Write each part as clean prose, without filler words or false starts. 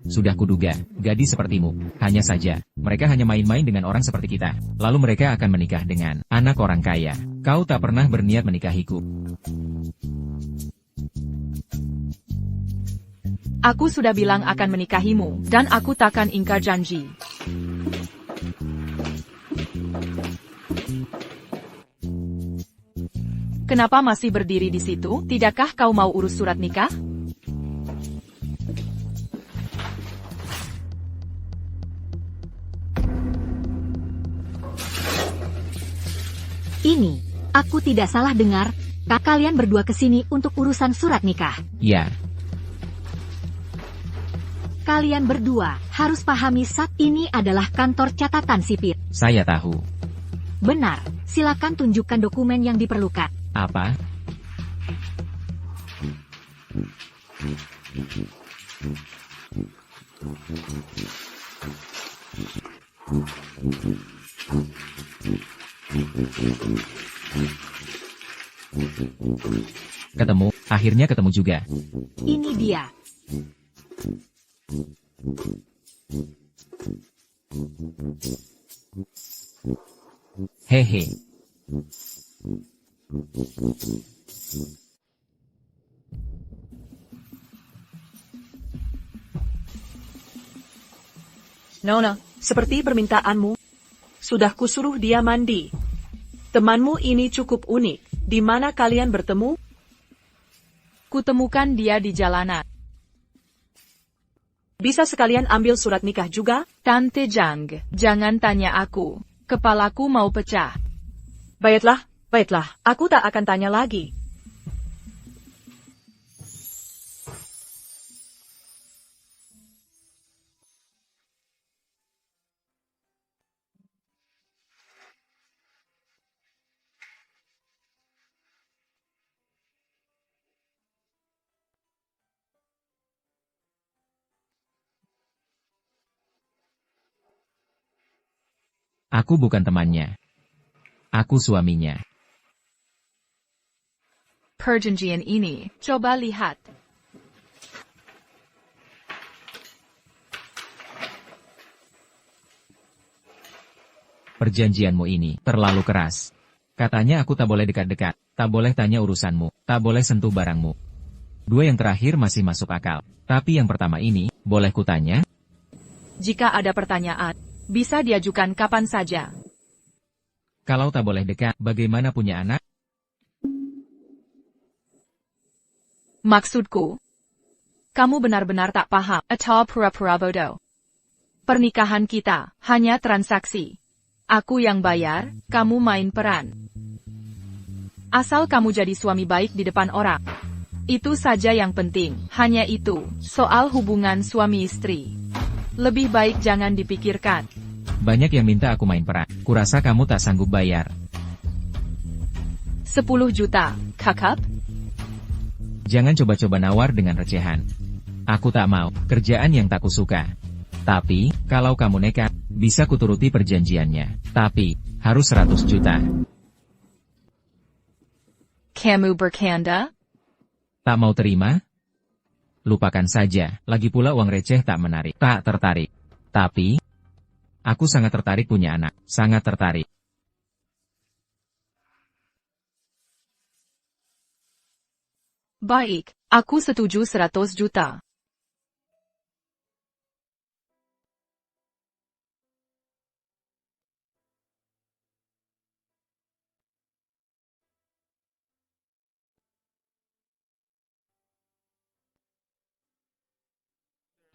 Sudah kuduga, gadis sepertimu. Hanya saja, mereka hanya main-main dengan orang seperti kita. Lalu mereka akan menikah dengan anak orang kaya. Kau tak pernah berniat menikahiku. Aku sudah bilang akan menikahimu, dan aku takkan ingkar janji. Kenapa masih berdiri di situ? Tidakkah kau mau urus surat nikah? Ini, aku tidak salah dengar, kalian berdua kesini untuk urusan surat nikah. Ya. Kalian berdua harus pahami saat ini adalah kantor catatan sipil. Saya tahu. Benar, silakan tunjukkan dokumen yang diperlukan. Apa? Ketemu, akhirnya ketemu juga. Ini dia. Hehe. Nona, seperti permintaanmu, sudah kusuruh dia mandi. Temanmu ini cukup unik. Di mana kalian bertemu? Kutemukan dia di jalanan. Bisa sekalian ambil surat nikah juga? Tante Jang, jangan tanya aku. Kepalaku mau pecah. Baiklah, aku tak akan tanya lagi. Aku bukan temannya. Aku suaminya. Perjanjian ini, coba lihat. Perjanjianmu ini terlalu keras. Katanya aku tak boleh dekat-dekat, tak boleh tanya urusanmu, tak boleh sentuh barangmu. Dua yang terakhir masih masuk akal. Tapi yang pertama ini, boleh kutanya? Jika ada pertanyaan, bisa diajukan kapan saja. Kalau tak boleh dekat, bagaimana punya anak? Maksudku, kamu benar-benar tak paham atau pura-pura bodoh. Pernikahan kita hanya transaksi. Aku yang bayar, kamu main peran. Asal kamu jadi suami baik di depan orang. Itu saja yang penting, hanya itu. Soal hubungan suami istri, lebih baik jangan dipikirkan. Banyak yang minta aku main peran. Kurasa kamu tak sanggup bayar. 10 juta, kakak? Jangan coba-coba nawar dengan recehan. Aku tak mau, kerjaan yang tak kusuka. Tapi, kalau kamu nekat, bisa kuturuti perjanjiannya. Tapi, harus 100 juta. Kamu bercanda? Tak mau terima? Lupakan saja, lagi pula uang receh tak menarik. Tak tertarik. Tapi, aku sangat tertarik punya anak. Sangat tertarik. Baik, aku setuju 100 juta.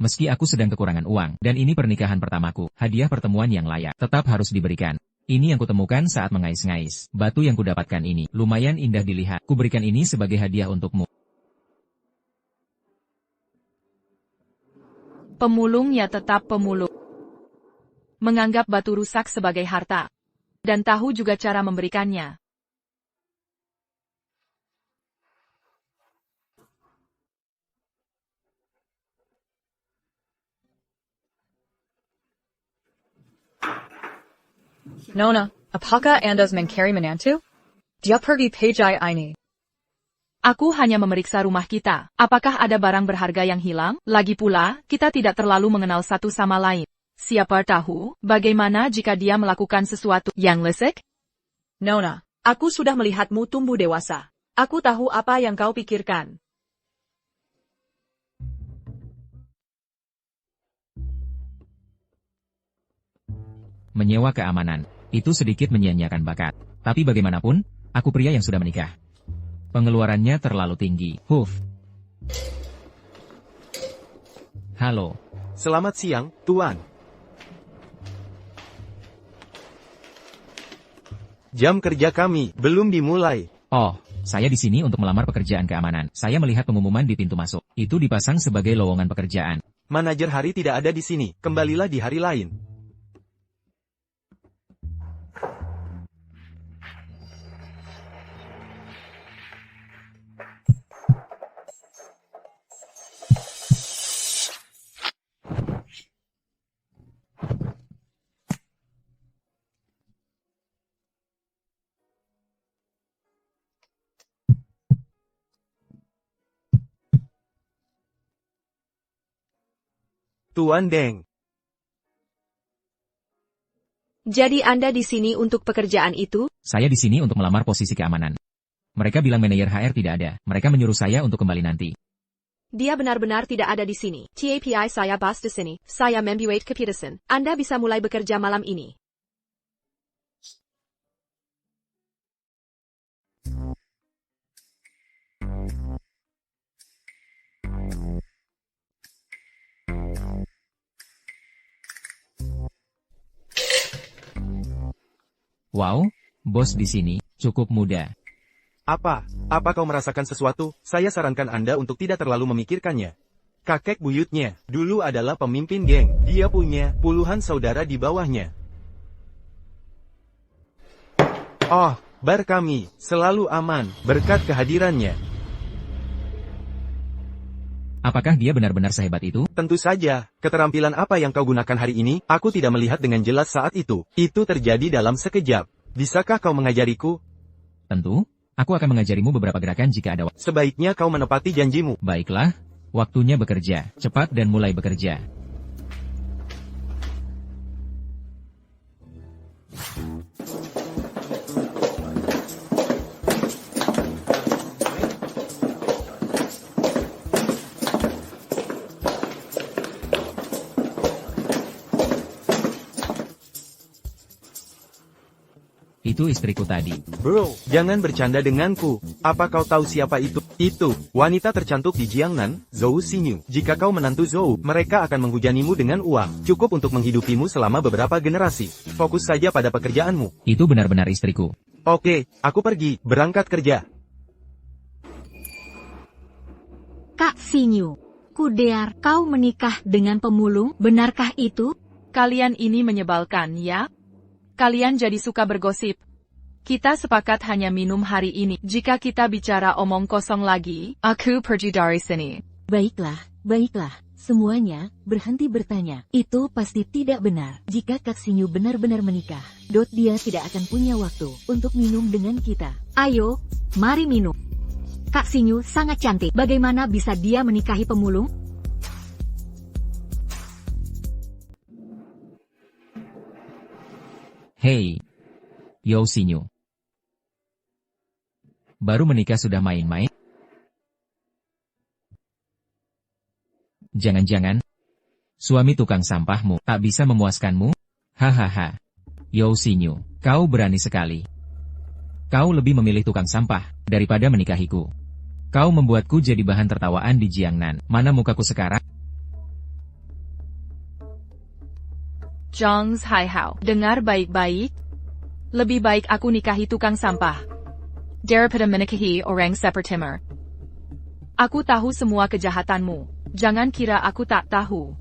Meski aku sedang kekurangan uang, dan ini pernikahan pertamaku, hadiah pertemuan yang layak, tetap harus diberikan. Ini yang kutemukan saat mengais-ngais. Batu yang kudapatkan ini, lumayan indah dilihat. Kuberikan ini sebagai hadiah untukmu. Pemulung ya tetap pemulung. Menganggap batu rusak sebagai harta. Dan tahu juga cara memberikannya. Nona, apakah Anda mengcari menantu? Dia pergi pejai ini. Aku hanya memeriksa rumah kita. Apakah ada barang berharga yang hilang? Lagi pula, kita tidak terlalu mengenal satu sama lain. Siapa tahu, bagaimana jika dia melakukan sesuatu yang lesek? Nona, aku sudah melihatmu tumbuh dewasa. Aku tahu apa yang kau pikirkan. Menyewa keamanan, itu sedikit menyia-nyiakan bakat. Tapi bagaimanapun, aku pria yang sudah menikah. Pengeluarannya terlalu tinggi. Halo. Selamat siang, Tuan. Jam kerja kami belum dimulai. Oh, saya di sini untuk melamar pekerjaan keamanan. Saya melihat pengumuman di pintu masuk. Itu dipasang sebagai lowongan pekerjaan. Manajer hari tidak ada di sini. Kembalilah di hari lain. Tuan Deng. Jadi Anda di sini untuk pekerjaan itu? Saya di sini untuk melamar posisi keamanan. Mereka bilang manajer HR tidak ada. Mereka menyuruh saya untuk kembali nanti. Dia benar-benar tidak ada di sini. TAPI saya Bas di sini. Saya Membuat Peterson. Anda bisa mulai bekerja malam ini. Wow, bos di sini cukup muda. Apa kau merasakan sesuatu? Saya sarankan Anda untuk tidak terlalu memikirkannya. Kakek buyutnya dulu adalah pemimpin geng. Dia punya puluhan saudara di bawahnya. Oh, bar kami selalu aman berkat kehadirannya. Apakah dia benar-benar sehebat itu? Tentu saja, keterampilan apa yang kau gunakan hari ini, aku tidak melihat dengan jelas saat itu. Itu terjadi dalam sekejap. Bisakah kau mengajariku? Tentu, aku akan mengajarimu beberapa gerakan jika ada waktu. Sebaiknya kau menepati janjimu. Baiklah, waktunya bekerja. Cepat dan mulai bekerja. Itu istriku tadi. Bro, jangan bercanda denganku. Apa kau tahu siapa itu? Itu, wanita tercantik di Jiangnan, Zhou Xinyu. Jika kau menantu Zhou, mereka akan menghujanimu dengan uang. Cukup untuk menghidupimu selama beberapa generasi. Fokus saja pada pekerjaanmu. Itu benar-benar istriku. Oke, aku pergi, berangkat kerja. Kak Xinyu, kudear kau menikah dengan pemulung, benarkah itu? Kalian ini menyebalkan, ya? Kalian jadi suka bergosip. Kita sepakat hanya minum hari ini. Jika kita bicara omong kosong lagi, aku pergi dari sini. Baiklah, semuanya berhenti bertanya. Itu pasti tidak benar. Jika Kak Xinyu benar-benar menikah, dia tidak akan punya waktu untuk minum dengan kita. Ayo, mari minum. Kak Xinyu sangat cantik. Bagaimana bisa dia menikahi pemulung? Hei, Yo Xinyu. Baru menikah sudah main-main? Jangan-jangan, suami tukang sampahmu tak bisa memuaskanmu? Hahaha. Yo Xinyu, kau berani sekali. Kau lebih memilih tukang sampah daripada menikahiku. Kau membuatku jadi bahan tertawaan di Jiangnan. Mana mukaku sekarang? Zhang Haihao, dengar baik-baik. Lebih baik aku nikahi tukang sampah daripada menikahi orang seperti timer. Aku tahu semua kejahatanmu. Jangan kira aku tak tahu.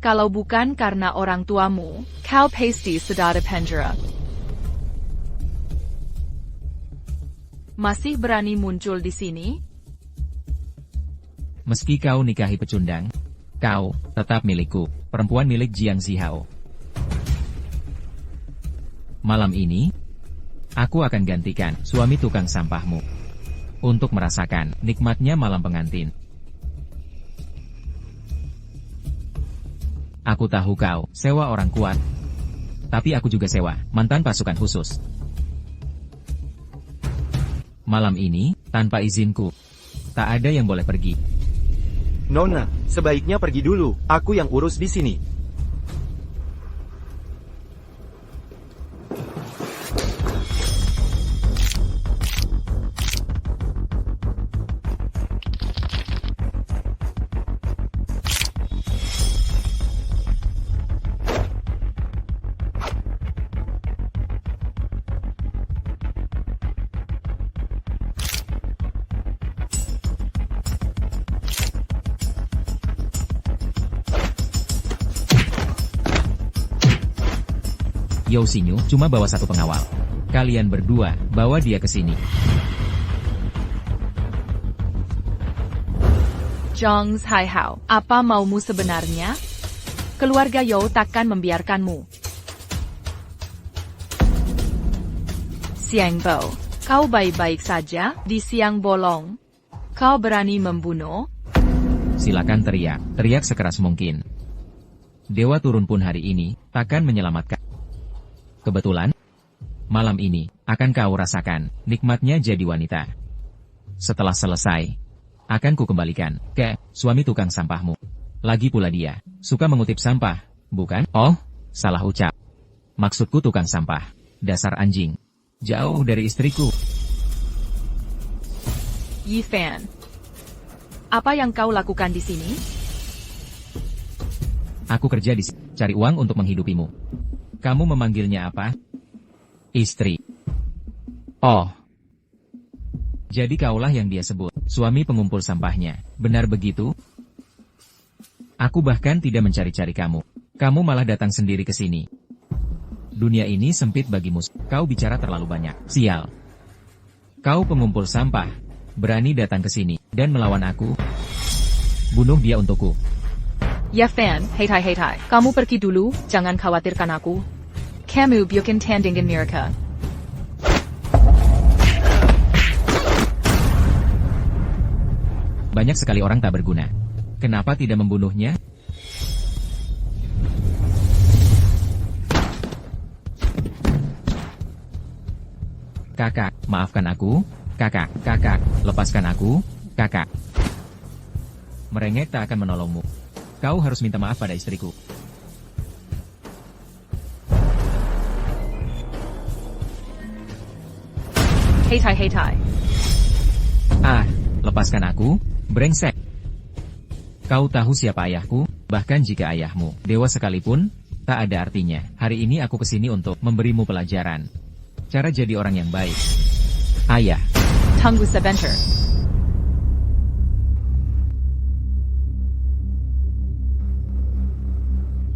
Kalau bukan karena orang tuamu, kau pasti sudah di penjara. Masih berani muncul di sini? Meski kau nikahi pecundang, kau tetap milikku, perempuan milik Jiang Zihao. Malam ini, aku akan gantikan suami tukang sampahmu. untuk merasakan nikmatnya malam pengantin. Aku tahu kau sewa orang kuat. Tapi aku juga sewa mantan pasukan khusus. Malam ini, tanpa izinku, tak ada yang boleh pergi. Nona, sebaiknya pergi dulu. Aku yang urus di sini. Yao Xinyu cuma bawa satu pengawal. Kalian berdua, bawa dia ke sini. Zhang Haihao, apa maumu sebenarnya? Keluarga Yao takkan membiarkanmu. Xiang Bo, kau baik-baik saja di siang bolong? Kau berani membunuh? Silakan teriak sekeras mungkin. Dewa turun pun hari ini, takkan menyelamatkan. Kebetulan, malam ini, akan kau rasakan, nikmatnya jadi wanita. Setelah selesai, akan ku kembalikan ke suami tukang sampahmu. Lagi pula dia, suka mengutip sampah, bukan? Oh, salah ucap. Maksudku tukang sampah, dasar anjing. Jauh dari istriku. Yi Fan, apa yang kau lakukan di sini? Aku kerja di sini, cari uang untuk menghidupimu. Kamu memanggilnya apa? Istri. Oh. Jadi kaulah yang dia sebut, suami pengumpul sampahnya. Benar begitu? Aku bahkan tidak mencari-cari kamu. Kamu malah datang sendiri ke sini. Dunia ini sempit bagimu. Kau bicara terlalu banyak. Sial. Kau pengumpul sampah. Berani datang ke sini dan melawan aku. Bunuh dia untukku. Ya Fan, hei, kamu pergi dulu, jangan khawatirkan aku. Kamu bukan tandingan mereka. Banyak sekali orang tak berguna. Kenapa tidak membunuhnya? Kakak, maafkan aku. Kakak, lepaskan aku. Kakak. Merengek tak akan menolongmu. Kau harus minta maaf pada istriku. Hei. Ah, lepaskan aku, brengsek. Kau tahu siapa ayahku? Bahkan jika ayahmu dewa sekalipun, tak ada artinya. Hari ini aku kesini untuk memberimu pelajaran. Cara jadi orang yang baik. Ayah. Tunggu sebentar.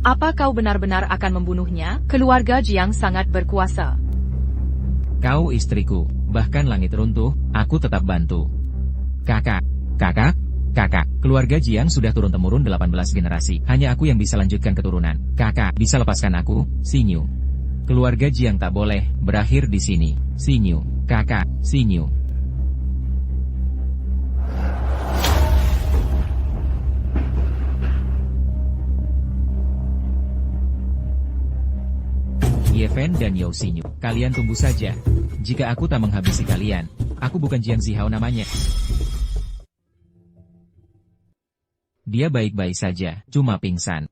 Apa kau benar-benar akan membunuhnya? Keluarga Jiang sangat berkuasa. Kau istriku, bahkan langit runtuh, aku tetap bantu. Kakak. Keluarga Jiang sudah turun-temurun 18 generasi. Hanya aku yang bisa lanjutkan keturunan. Kakak, bisa lepaskan aku, Xinyu. Keluarga Jiang tak boleh berakhir di sini. Xinyu, kakak, Xinyu. Ye Fan dan Yao Xinyu, kalian tunggu saja. Jika aku tak menghabisi kalian, aku bukan Jiang Zihao namanya. Dia baik-baik saja, cuma pingsan.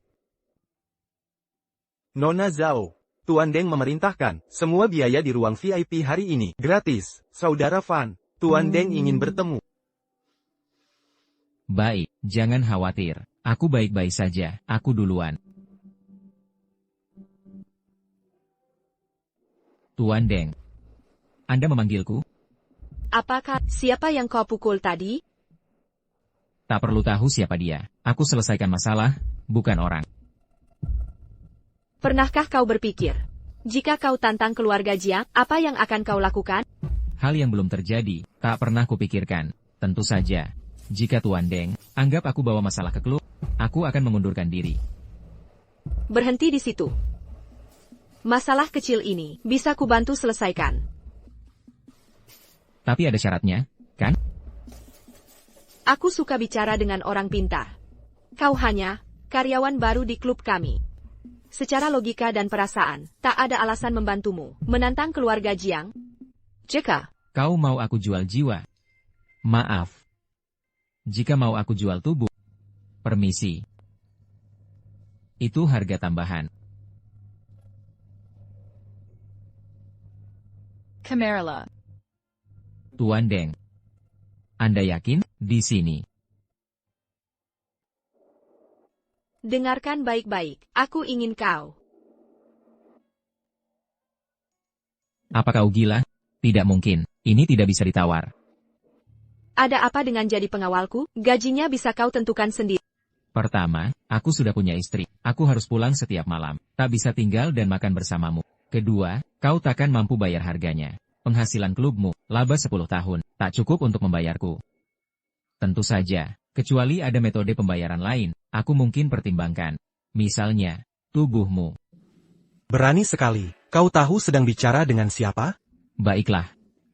Nona Zhao, Tuan Deng memerintahkan, semua biaya di ruang VIP hari ini gratis. Saudara Fan, Tuan Deng ingin bertemu. Baik, jangan khawatir. Aku baik-baik saja, aku duluan. Tuan Deng, Anda memanggilku? Apakah siapa yang kau pukul tadi? Tak perlu tahu siapa dia. Aku selesaikan masalah, bukan orang. Pernahkah kau berpikir, jika kau tantang keluarga Jiang, apa yang akan kau lakukan? Hal yang belum terjadi, tak pernah kupikirkan. Tentu saja, jika Tuan Deng anggap aku bawa masalah ke klub, aku akan mengundurkan diri. Berhenti di situ. Masalah kecil ini bisa kubantu selesaikan. Tapi ada syaratnya, kan? Aku suka bicara dengan orang pintar. Kau hanya karyawan baru di klub kami. Secara logika dan perasaan, tak ada alasan membantumu menantang keluarga Jiang. Jika Kau mau aku jual jiwa? Maaf. Jika mau aku jual tubuh, permisi. Itu harga tambahan. Camarilla. Tuan Deng. Anda yakin di sini? Dengarkan baik-baik, aku ingin kau. Apa kau gila? Tidak mungkin, ini tidak bisa ditawar. Ada apa dengan jadi pengawalku? Gajinya bisa kau tentukan sendiri. Pertama, aku sudah punya istri. Aku harus pulang setiap malam. Tak bisa tinggal dan makan bersamamu. Kedua, kau takkan mampu bayar harganya. Penghasilan klubmu, laba 10 tahun, tak cukup untuk membayarku. Tentu saja, kecuali ada metode pembayaran lain, aku mungkin pertimbangkan. Misalnya, tubuhmu. Berani sekali. Kau tahu sedang bicara dengan siapa? Baiklah.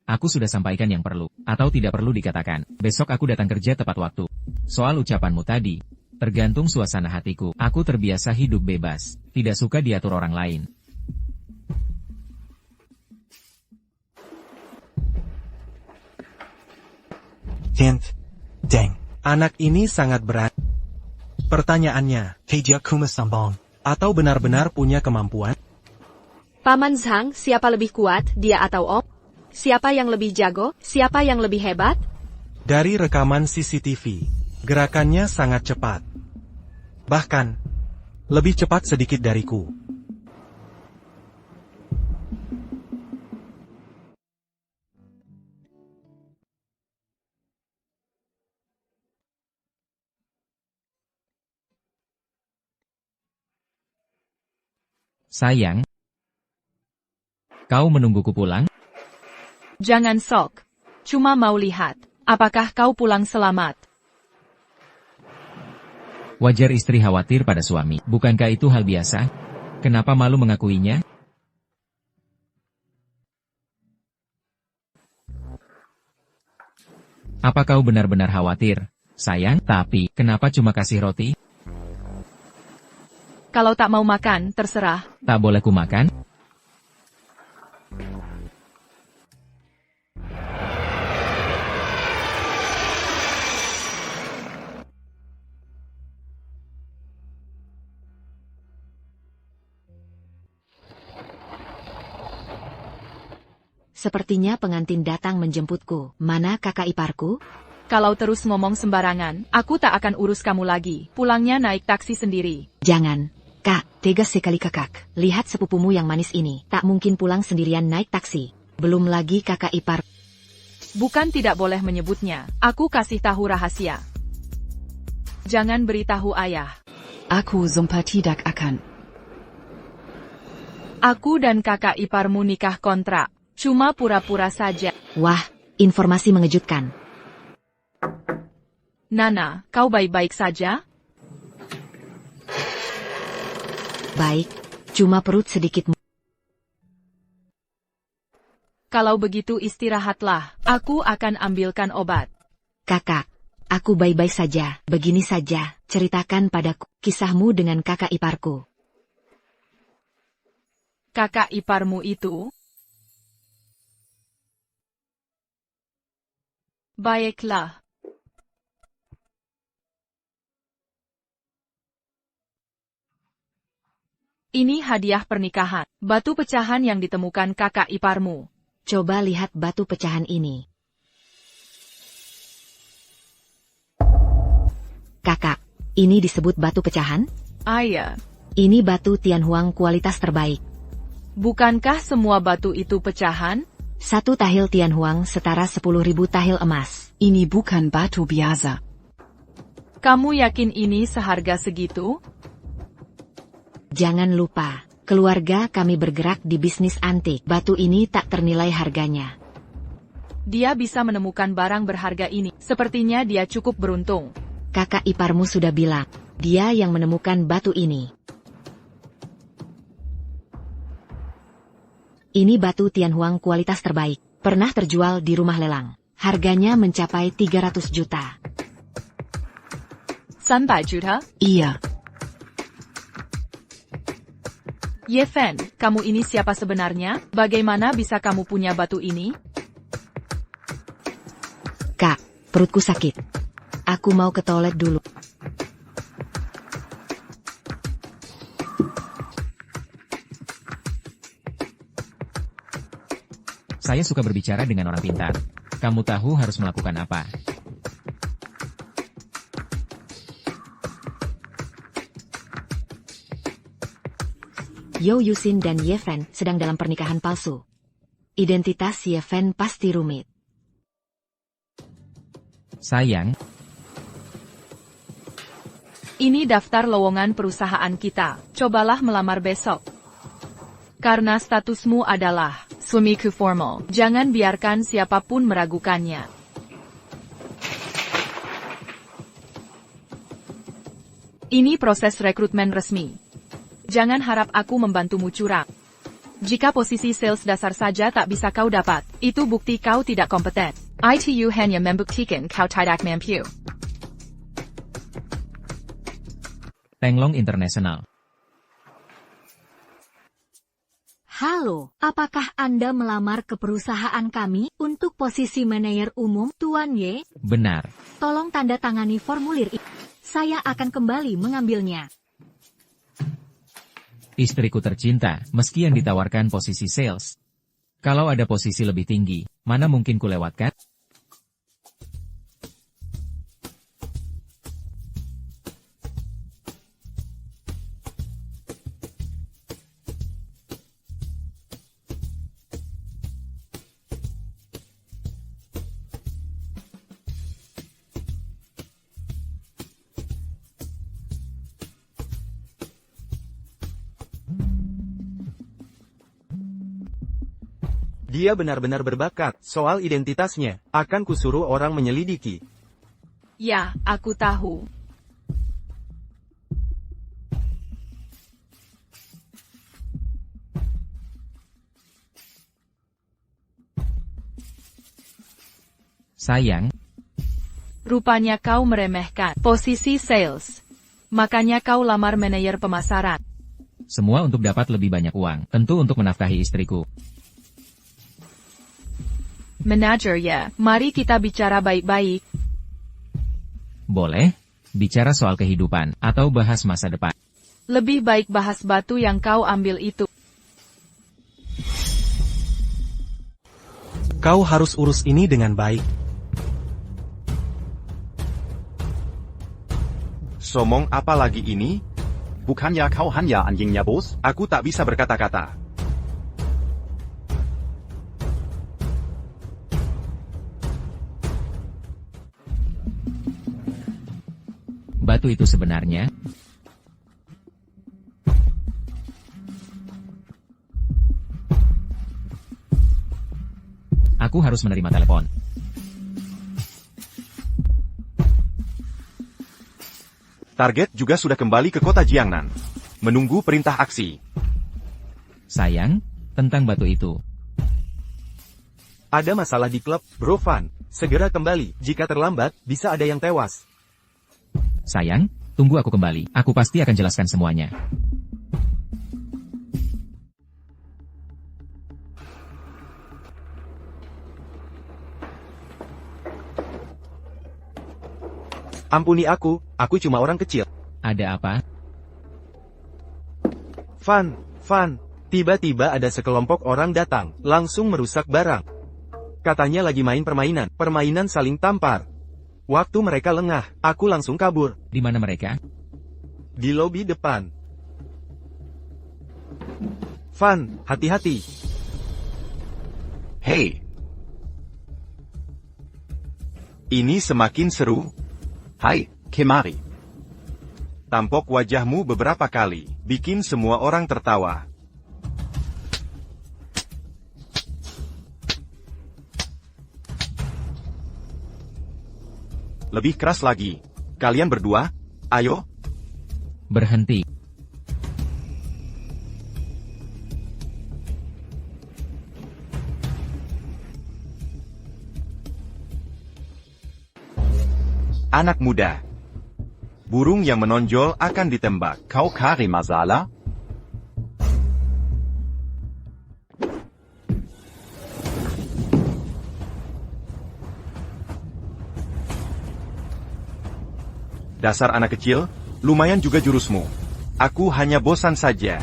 Aku sudah sampaikan yang perlu, atau tidak perlu dikatakan. Besok aku datang kerja tepat waktu. Soal ucapanmu tadi, tergantung suasana hatiku. Aku terbiasa hidup bebas, tidak suka diatur orang lain. Hint. Deng. Anak ini sangat berat. Pertanyaannya, Heja Kuma Sambong, atau benar-benar punya kemampuan? Paman Zhang, siapa lebih kuat, dia atau Om? Siapa yang lebih jago? Siapa yang lebih hebat? Dari rekaman CCTV, gerakannya sangat cepat. Bahkan, lebih cepat sedikit dariku. Sayang, kau menungguku pulang? Jangan sok. Cuma mau lihat, apakah kau pulang selamat? Wajar istri khawatir pada suami. Bukankah itu hal biasa? Kenapa malu mengakuinya? Apa kau benar-benar khawatir? Sayang, tapi kenapa cuma kasih roti? Kalau tak mau makan, terserah. Tak boleh ku makan? Sepertinya pengantin datang menjemputku. Mana kakak iparku? Kalau terus ngomong sembarangan, aku tak akan urus kamu lagi. Pulangnya naik taksi sendiri. Jangan. Kak, tegas sekali kakak. Lihat sepupumu yang manis ini. Tak mungkin pulang sendirian naik taksi. Belum lagi kakak ipar. Bukan tidak boleh menyebutnya. Aku kasih tahu rahasia. Jangan beritahu ayah. Aku sumpah tidak akan. Aku dan kakak iparmu nikah kontrak. Cuma pura-pura saja. Wah, informasi mengejutkan. Nana, kau baik-baik saja? Baik, cuma perut sedikit. Kalau begitu istirahatlah. Aku akan ambilkan obat. Kakak, aku baik-baik saja. Begini saja, ceritakan padaku kisahmu dengan kakak iparku. Kakak iparmu itu? Baiklah. Ini hadiah pernikahan. Batu pecahan yang ditemukan kakak iparmu. Coba lihat batu pecahan ini. Kakak, ini disebut batu pecahan? Ayah, Ini batu Tianhuang kualitas terbaik. bukankah semua batu itu pecahan? 1 tahil Tianhuang setara 10.000 tahil emas. Ini bukan batu biasa. Kamu yakin ini seharga segitu? Jangan lupa, keluarga kami bergerak di bisnis antik. Batu ini tak ternilai harganya. Dia bisa menemukan barang berharga ini. Sepertinya dia cukup beruntung. Kakak iparmu sudah bilang, dia yang menemukan batu ini. Ini batu Tianhuang kualitas terbaik. Pernah terjual di rumah lelang. Harganya mencapai 300 juta. 300 juta? Iya. Ye Fen, kamu ini siapa sebenarnya? Bagaimana bisa kamu punya batu ini? Kak, perutku sakit. Aku mau ke toilet dulu. Saya suka berbicara dengan orang pintar. Kamu tahu harus melakukan apa. Yo Yusin dan Ye Fen sedang dalam pernikahan palsu. Identitas Ye Fen pasti rumit. Sayang, Ini daftar lowongan perusahaan kita. Cobalah melamar besok. Karena statusmu adalah suamiku formal, jangan biarkan siapapun meragukannya. Ini proses rekrutmen resmi. Jangan harap aku membantumu curang. Jika posisi sales dasar saja tak bisa kau dapat, itu bukti kau tidak kompeten. ITU hanya membuktikan kau tidak mampu. Tenglong International. Halo, apakah Anda melamar ke perusahaan kami untuk posisi manajer umum, Tuan Ye? Benar. Tolong tanda tangani formulir ini. Saya akan kembali mengambilnya. Istriku tercinta, meski yang ditawarkan posisi sales. Kalau ada posisi lebih tinggi, mana mungkin kulewatkan? Dia benar-benar berbakat. Soal identitasnya, akan kusuruh orang menyelidiki. Ya, aku tahu. Sayang, Rupanya kau meremehkan posisi sales. Makanya kau lamar manajer pemasaran. semua untuk dapat lebih banyak uang, tentu untuk menafkahi istriku. Manajer ya, mari kita bicara baik-baik. Boleh? Bicara soal kehidupan, atau bahas masa depan. Lebih baik bahas batu yang kau ambil itu. Kau harus urus ini dengan baik. Somong apa lagi ini? Bukannya kau hanya anjingnya, bos? Aku tak bisa berkata-kata. Batu itu sebenarnya? Aku harus menerima telepon. Target juga sudah kembali ke kota Jiangnan. Menunggu perintah aksi. Sayang, tentang batu itu. Ada masalah di klub, Bro Fan. Segera kembali, jika terlambat, bisa ada yang tewas. Sayang, tunggu aku kembali. Aku pasti akan jelaskan semuanya. Ampuni aku cuma orang kecil. Ada apa? Fan, tiba-tiba ada sekelompok orang datang, langsung merusak barang. Katanya lagi main permainan saling tampar. Waktu mereka lengah, aku langsung kabur. Di mana mereka? Di lobi depan. Fan, hati-hati. Hei, Ini semakin seru. hai, kemari. Tampok wajahmu beberapa kali, bikin semua orang tertawa. Lebih keras lagi. Kalian berdua, ayo. Berhenti. Anak muda. Burung yang menonjol akan ditembak. Kau kari masala? Dasar anak kecil, lumayan juga jurusmu. Aku hanya bosan saja.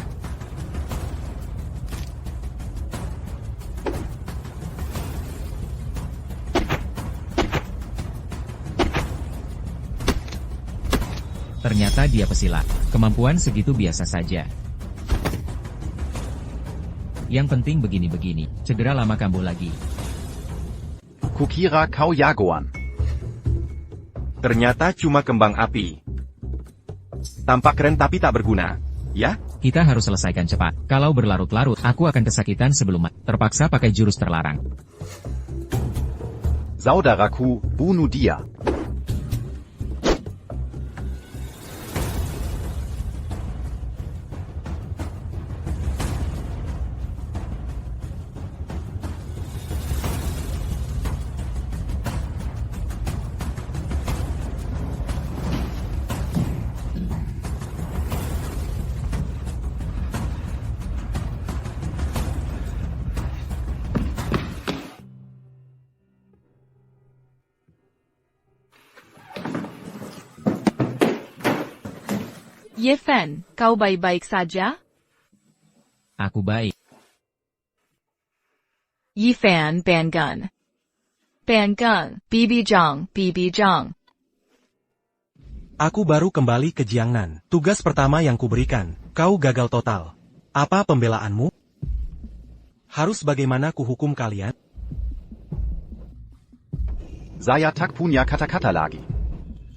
Ternyata dia pesilat. Kemampuan segitu biasa saja. Yang penting begini-begini, cedera lama kambuh lagi. Kukira kau jagoan. Ternyata cuma kembang api. Tampak keren tapi tak berguna. Ya? Kita harus selesaikan cepat. Kalau berlarut-larut, aku akan kesakitan sebelum terpaksa pakai jurus terlarang. Saudaraku, bunuh dia. Ye Fen, kau baik-baik saja? Aku baik. Yi Fan Bangun. Bangun, Bibi Zhang, Bibi Zhang. Aku baru kembali ke Jiangnan. Tugas pertama yang kuberikan, kau gagal total. Apa pembelaanmu? Harus bagaimana kuhukum kalian? Saya tak punya kata-kata lagi.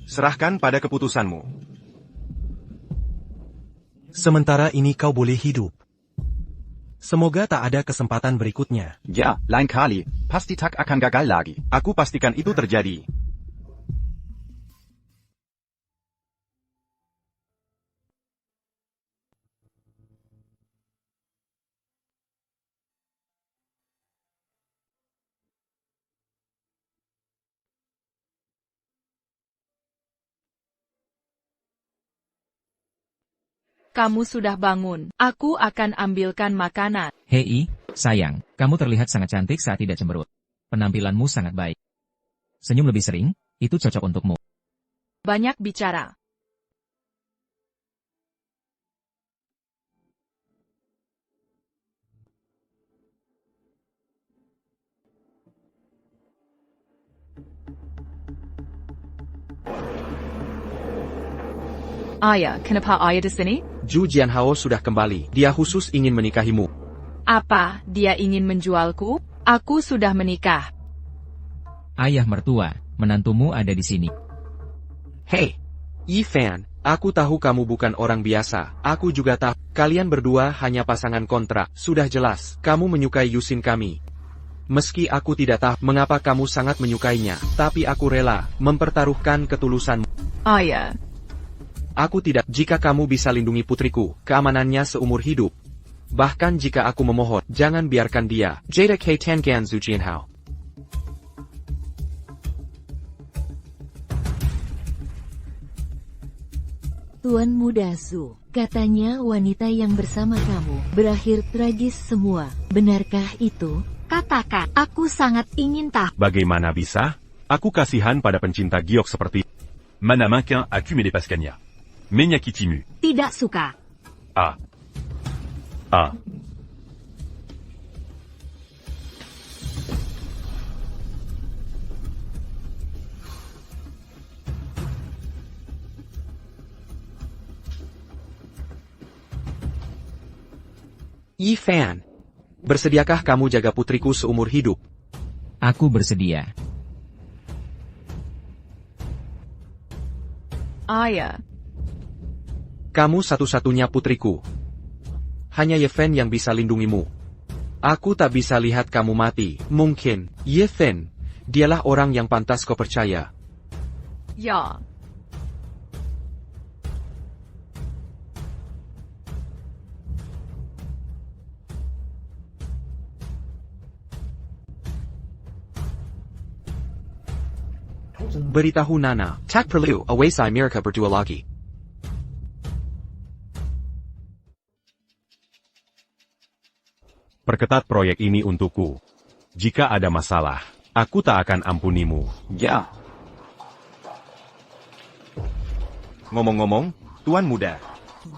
Serahkan pada keputusanmu. Sementara ini kau boleh hidup. Semoga tak ada kesempatan berikutnya. Ya, lain kali, pasti tak akan gagal lagi. Aku pastikan itu terjadi. Kamu sudah bangun. Aku akan ambilkan makanan. Hei, sayang, kamu terlihat sangat cantik saat tidak cemberut. Penampilanmu sangat baik. Senyum lebih sering, itu cocok untukmu. Banyak bicara. Ayah, kenapa ayah di sini? Zhu Jianhao sudah kembali. Dia khusus ingin menikahimu. Apa, dia ingin menjualku? Aku sudah menikah. Ayah mertua, menantumu ada di sini. Hei, Yi Fan, aku tahu kamu bukan orang biasa. Aku juga tahu, kalian berdua hanya pasangan kontrak. Sudah jelas, kamu menyukai Yusin kami. Meski aku tidak tahu mengapa kamu sangat menyukainya, tapi aku rela mempertaruhkan ketulusanmu. Ayah. Aku tidak, jika kamu bisa lindungi putriku, keamanannya seumur hidup. Bahkan jika aku memohon, jangan biarkan dia. Jada K. Tangan Zhu Jianhao. Tuan Muda Zhu, katanya wanita yang bersama kamu berakhir tragis semua. Benarkah itu? Katakan, aku sangat ingin tahu. Bagaimana bisa? Aku kasihan pada pencinta giok seperti Mana Mankin Akume de Pascania. Menyaki Timu. Tidak suka. Ah. Ah. Yi Fan, bersediakah kamu jaga putriku seumur hidup? Aku bersedia. Ayah. Kamu satu-satunya putriku. Hanya Ye Fen yang bisa lindungimu. Aku tak bisa lihat kamu mati. Mungkin, Ye Fen, dialah orang yang pantas kau percaya. Ya. Beritahu Nana, tak perlu awasi mereka berdua lagi. Perketat proyek ini untukku. Jika ada masalah, aku tak akan ampunimu. Ya. Ngomong-ngomong, Tuan Muda,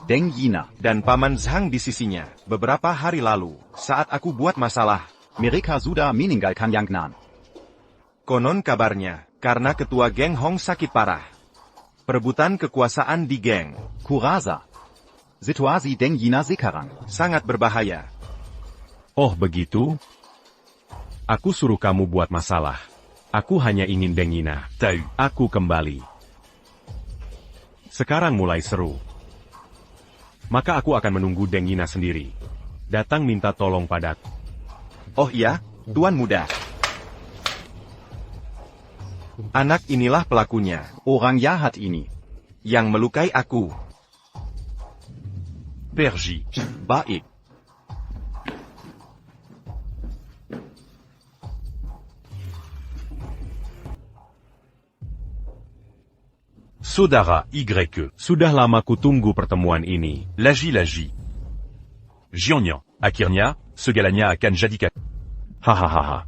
Deng Yina, dan Paman Zhang di sisinya, beberapa hari lalu, saat aku buat masalah, mereka sudah meninggalkan Yangnan. konon kabarnya, karena ketua geng Hong sakit parah. Perebutan kekuasaan di geng. Kurasa. Situasi Deng Yina sekarang sangat berbahaya. Oh begitu? Aku suruh kamu buat masalah. Aku hanya ingin Deng Yina tahu aku kembali. Sekarang mulai seru. Maka aku akan menunggu Deng Yina sendiri. Datang minta tolong padaku. Oh iya, Tuan Muda. Anak inilah pelakunya. Orang jahat ini. Yang melukai aku. Pergi. Baik. Saudara YK, sudah lama kutunggu pertemuan ini. Lagi-lagi. Jianya, akhirnya, segalanya akan jadi hahaha.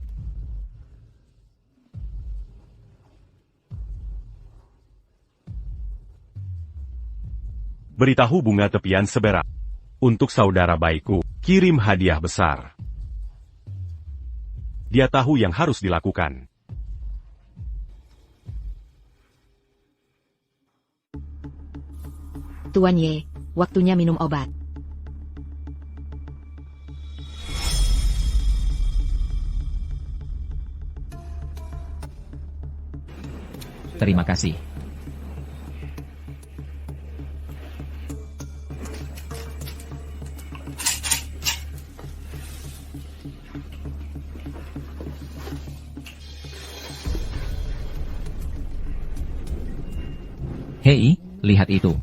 Beritahu bunga tepian seberak. Untuk saudara baikku, kirim hadiah besar. Dia tahu yang harus dilakukan. Tuan Ye, waktunya minum obat. Terima kasih. Hei, lihat itu.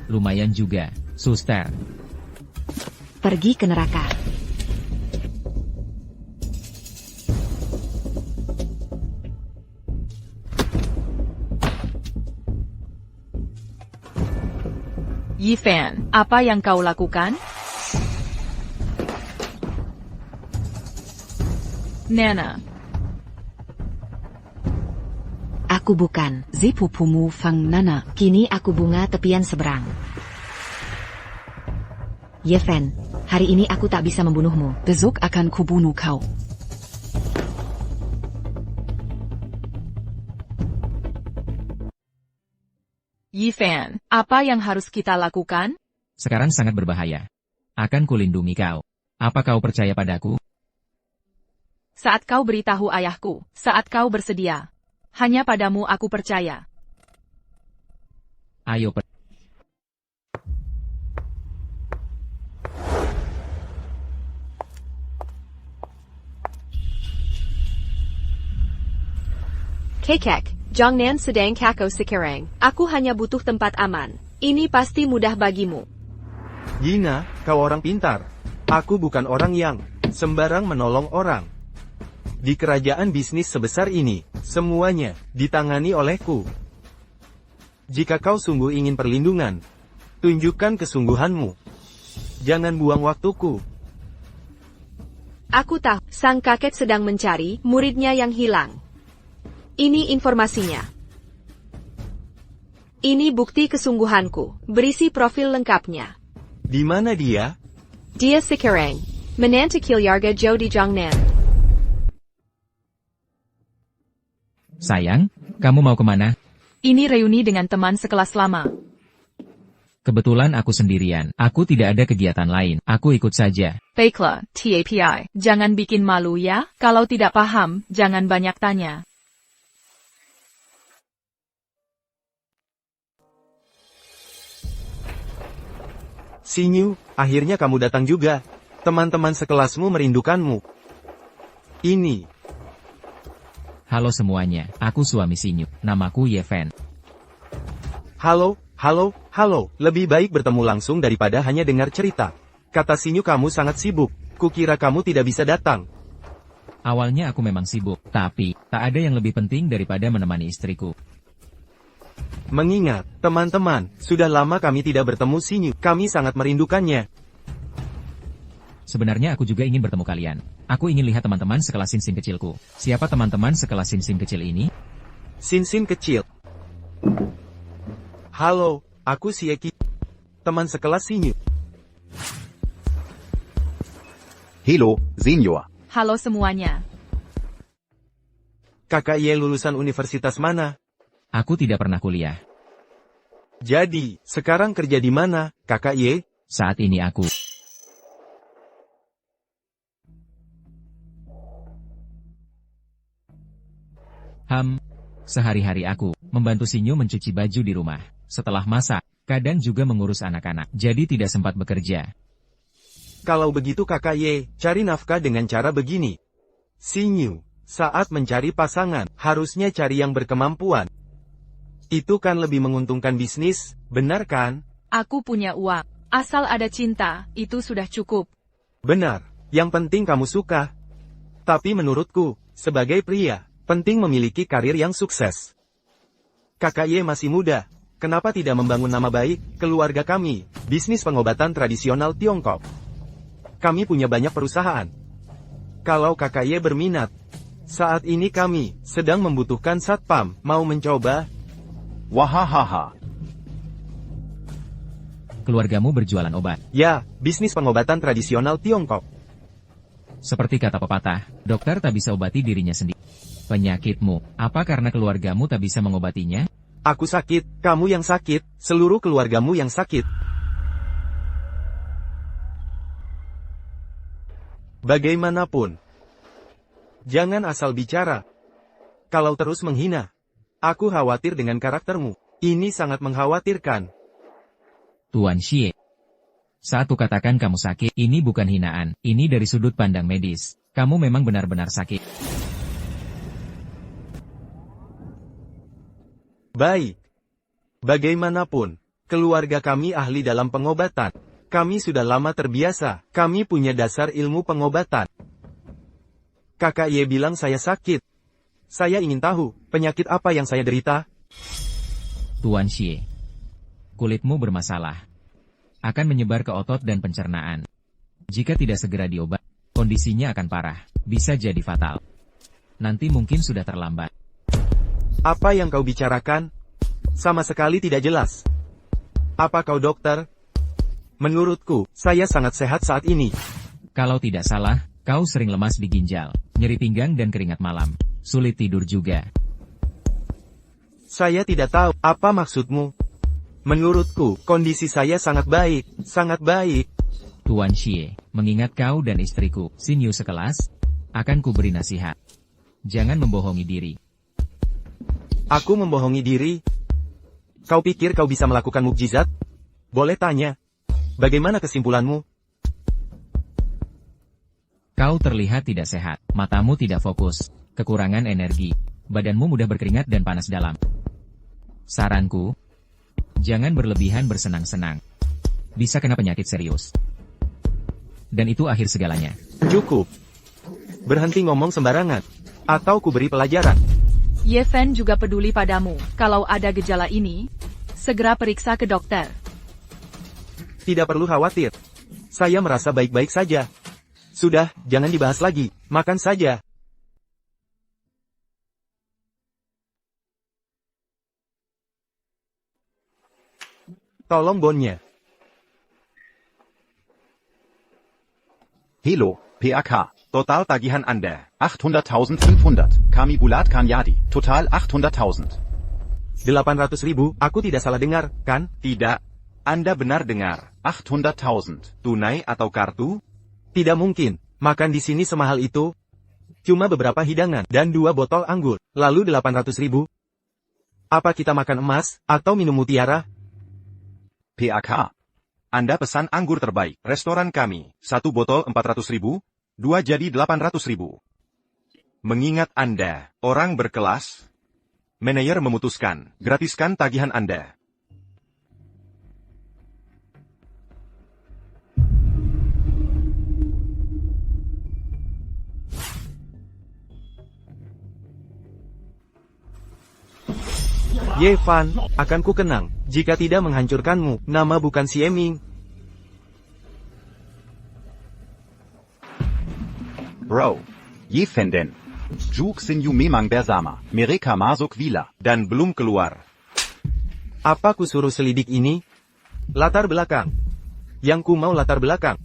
Lumayan juga, suster. Pergi ke neraka. Yifan, apa yang kau lakukan? Nana. Aku bukan Zipupumu Fang Nana. Kini aku bunga tepian seberang. Yifan, hari ini aku tak bisa membunuhmu. Besok akan kubunuh kau. Yifan, apa yang harus kita lakukan? Sekarang sangat berbahaya. Akan kulindungi kau. Apa kau percaya padaku? Saat kau beritahu ayahku, saat kau bersedia. Hanya padamu aku percaya. Ayo Kekek, Jongnan sedang kako sekarang. Aku hanya butuh tempat aman. Ini pasti mudah bagimu. Yina, kau orang pintar. Aku bukan orang yang sembarang menolong orang. Di kerajaan bisnis sebesar ini, semuanya ditangani olehku. Jika kau sungguh ingin perlindungan, tunjukkan kesungguhanmu. Jangan buang waktuku. Aku tahu, sang kakek sedang mencari muridnya yang hilang. Ini informasinya. Ini bukti kesungguhanku, berisi profil lengkapnya. Di mana dia? Dia sekarang menanti Kilyarga Jo di Jongnan. Sayang, kamu mau kemana? Ini reuni dengan teman sekelas lama. Kebetulan aku sendirian. Aku tidak ada kegiatan lain. Aku ikut saja. Baiklah, TAPI. Jangan bikin malu ya. Kalau tidak paham, jangan banyak tanya. Sinyu, akhirnya kamu datang juga. Teman-teman sekelasmu merindukanmu. Ini. Halo semuanya, aku suami Sinyu. Namaku Yeven. Halo, Halo, lebih baik bertemu langsung daripada hanya dengar cerita. Kata Sinyu kamu sangat sibuk, kukira kamu tidak bisa datang. Awalnya aku memang sibuk, tapi tak ada yang lebih penting daripada menemani istriku. Mengingat, teman-teman, sudah lama kami tidak bertemu Sinyu, kami sangat merindukannya. Sebenarnya aku juga ingin bertemu kalian. Aku ingin lihat teman-teman sekelas Sin kecilku. Siapa teman-teman sekelas Sin kecil ini? Sin kecil. Halo, aku Sieki. Teman sekelas Sinyu. Hello, Senior. Halo semuanya. Kakak Ye lulusan universitas mana? Aku tidak pernah kuliah. Jadi, sekarang kerja di mana, Kakak Ye? Saat ini aku sehari-hari aku membantu Sinyu mencuci baju di rumah. Setelah masak, kadang juga mengurus anak-anak, jadi tidak sempat bekerja. Kalau begitu Kakak Ye, cari nafkah dengan cara begini. Sinyu, saat mencari pasangan, harusnya cari yang berkemampuan. Itu kan lebih menguntungkan bisnis, benar kan? Aku punya uang. Asal ada cinta, itu sudah cukup. Benar, yang penting kamu suka. Tapi menurutku, sebagai pria, penting memiliki karir yang sukses. Kakak Ye masih muda, kenapa tidak membangun nama baik, keluarga kami, bisnis pengobatan tradisional Tiongkok. Kami punya banyak perusahaan. Kalau Kakak Ye berminat, saat ini kami sedang membutuhkan satpam, mau mencoba? Wahahaha. Keluargamu berjualan obat. Ya, bisnis pengobatan tradisional Tiongkok. Seperti kata pepatah, dokter tak bisa obati dirinya sendiri. Penyakitmu, apa karena keluargamu tak bisa mengobatinya? Aku sakit, kamu yang sakit, seluruh keluargamu yang sakit. Bagaimanapun, jangan asal bicara. Kalau terus menghina, aku khawatir dengan karaktermu. Ini sangat mengkhawatirkan. Tuan Xie, saat kukatakan kamu sakit, ini bukan hinaan, ini dari sudut pandang medis. Kamu memang benar-benar sakit. Baik. Bagaimanapun, keluarga kami ahli dalam pengobatan. Kami sudah lama terbiasa, kami punya dasar ilmu pengobatan. Kakak Ye bilang saya sakit. Saya ingin tahu, penyakit apa yang saya derita? Tuan Xie, kulitmu bermasalah. Akan menyebar ke otot dan pencernaan. Jika tidak segera diobat, kondisinya akan parah, bisa jadi fatal. Nanti mungkin sudah terlambat. Apa yang kau bicarakan? Sama sekali tidak jelas. Apa kau dokter? Menurutku, saya sangat sehat saat ini. Kalau tidak salah, kau sering lemas di ginjal, nyeri pinggang dan keringat malam. Sulit tidur juga. Saya tidak tahu, apa maksudmu? Menurutku, kondisi saya sangat baik, sangat baik. Tuan Xie, mengingat kau dan istriku, Sinyu sekelas, akan kuberi nasihat. Jangan membohongi diri. Aku membohongi diri? Kau pikir kau bisa melakukan mukjizat? Boleh tanya. Bagaimana kesimpulanmu? Kau terlihat tidak sehat, matamu tidak fokus, kekurangan energi, badanmu mudah berkeringat dan panas dalam. Saranku, jangan berlebihan bersenang-senang. Bisa kena penyakit serius. Dan itu akhir segalanya. Cukup. Berhenti ngomong sembarangan. Atau kuberi pelajaran. Ye Fen juga peduli padamu. Kalau ada gejala ini, segera periksa ke dokter. Tidak perlu khawatir. Saya merasa baik-baik saja. Sudah, jangan dibahas lagi. Makan saja. Tolong bonnya. Hello, PAK. Total tagihan Anda, 800.500. Kami Bulat Kanyadi. Total 800.000. 800.000, aku tidak salah dengar, kan? Tidak. Anda benar dengar. 800.000. Tunai atau kartu? Tidak mungkin. Makan di sini semahal itu. Cuma beberapa hidangan dan 2 botol anggur. Lalu 800.000. Apa kita makan emas atau minum mutiara? PAK. Anda pesan anggur terbaik. Restoran kami. 1 botol 400.000. 2 jadi 800.000. Mengingat Anda orang berkelas, manajer memutuskan gratiskan tagihan Anda. Ye Fan, akan ku kenang, jika tidak menghancurkanmu, nama bukan Sieming. Bro. Ye Fenden. Juk Sinyu Memang Bersama. Mereka masuk villa. Dan belum keluar. Apa ku suruh selidik ini? Latar belakang. Yang ku mau latar belakang.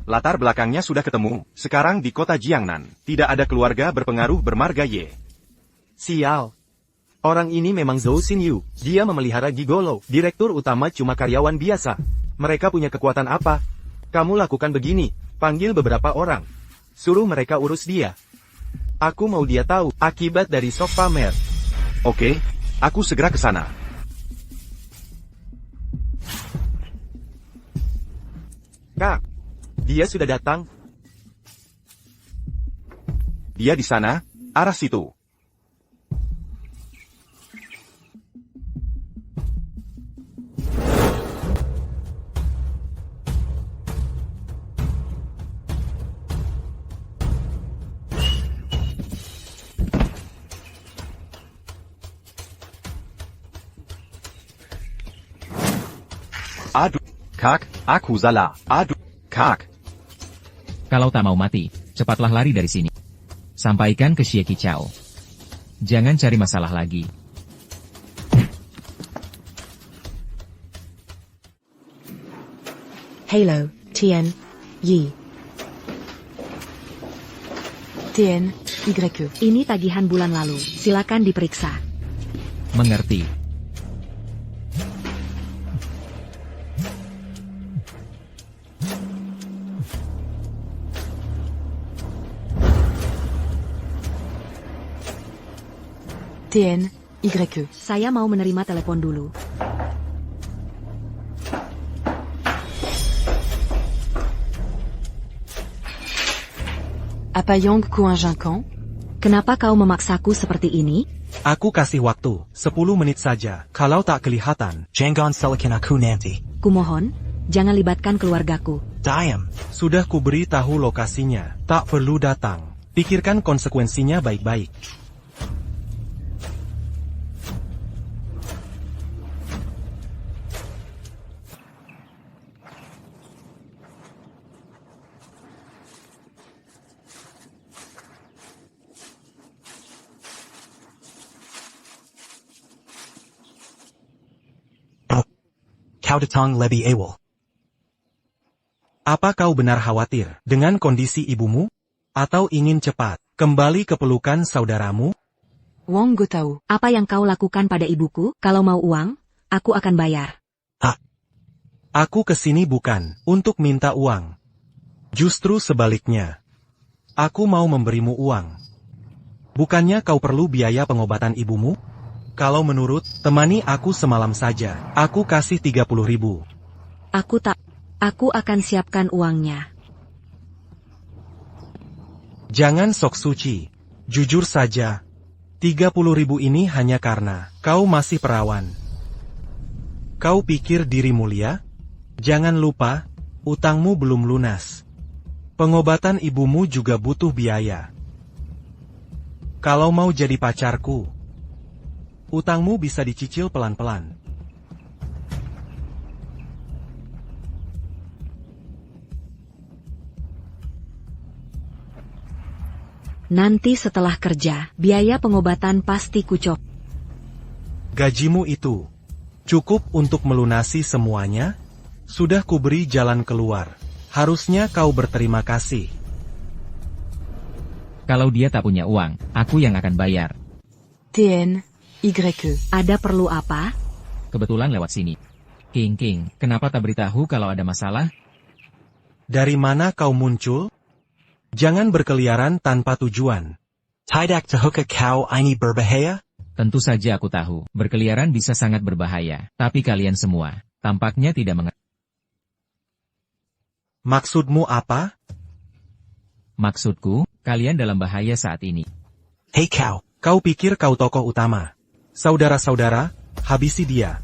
Latar belakangnya sudah ketemu. Sekarang di kota Jiangnan. Tidak ada keluarga berpengaruh bermarga Ye. Sial. Orang ini memang Zhou Xinyu. Dia memelihara gigolo. Direktur utama cuma karyawan biasa. Mereka punya kekuatan apa? Kamu lakukan begini. Panggil beberapa orang. Suruh mereka urus dia. Aku mau dia tahu akibat dari sok pamer. Oke, aku segera ke sana. Kak, dia sudah datang. Dia di sana, arah situ. Aduh, kak, aku salah. Aduh, kak. Kalau tak mau mati, cepatlah lari dari sini. Sampaikan ke Xie Qichao. Jangan cari masalah lagi. Halo, Tian, Yi. Tian, YQ. Ini tagihan bulan lalu. Silakan diperiksa. Mengerti. Tian, YQ. Saya mau menerima telepon dulu. Apa yang kuanjangkan? Kenapa kau memaksaku seperti ini? Aku kasih waktu, 10 menit saja. Kalau tak kelihatan, jangan salahkan aku nanti. Kumohon, jangan libatkan keluargaku. Diam. Sudah kuberi tahu lokasinya, tak perlu datang. Pikirkan konsekuensinya baik-baik. Kau datang lebih awal. Apa kau benar khawatir dengan kondisi ibumu? Atau ingin cepat kembali ke pelukan saudaramu? Wong gue tahu. Apa yang kau lakukan pada ibuku? Kalau mau uang, aku akan bayar. Aku kesini bukan untuk minta uang. Justru sebaliknya. Aku mau memberimu uang. Bukannya kau perlu biaya pengobatan ibumu? Kalau menurut, temani aku semalam saja. Aku kasih 30.000. Aku akan siapkan uangnya. Jangan sok suci. Jujur saja. 30.000 ini hanya karena kau masih perawan. Kau pikir diri mulia? Jangan lupa, utangmu belum lunas. Pengobatan ibumu juga butuh biaya. Kalau mau jadi pacarku, utangmu bisa dicicil pelan-pelan. Nanti setelah kerja, biaya pengobatan pasti kucop. Gajimu itu cukup untuk melunasi semuanya? Sudah kuberi jalan keluar. Harusnya kau berterima kasih. Kalau dia tak punya uang, aku yang akan bayar. Tian, YQ. Ada perlu apa? Kebetulan lewat sini. King, kenapa tak beritahu kalau ada masalah? Dari mana kau muncul? Jangan berkeliaran tanpa tujuan. Tidak tahukah kau ini berbahaya? Tentu saja aku tahu, berkeliaran bisa sangat berbahaya. Tapi kalian semua, tampaknya tidak mengerti. Maksudmu apa? Maksudku, kalian dalam bahaya saat ini. Hei kau. Kau pikir kau tokoh utama? Saudara-saudara, habisi dia.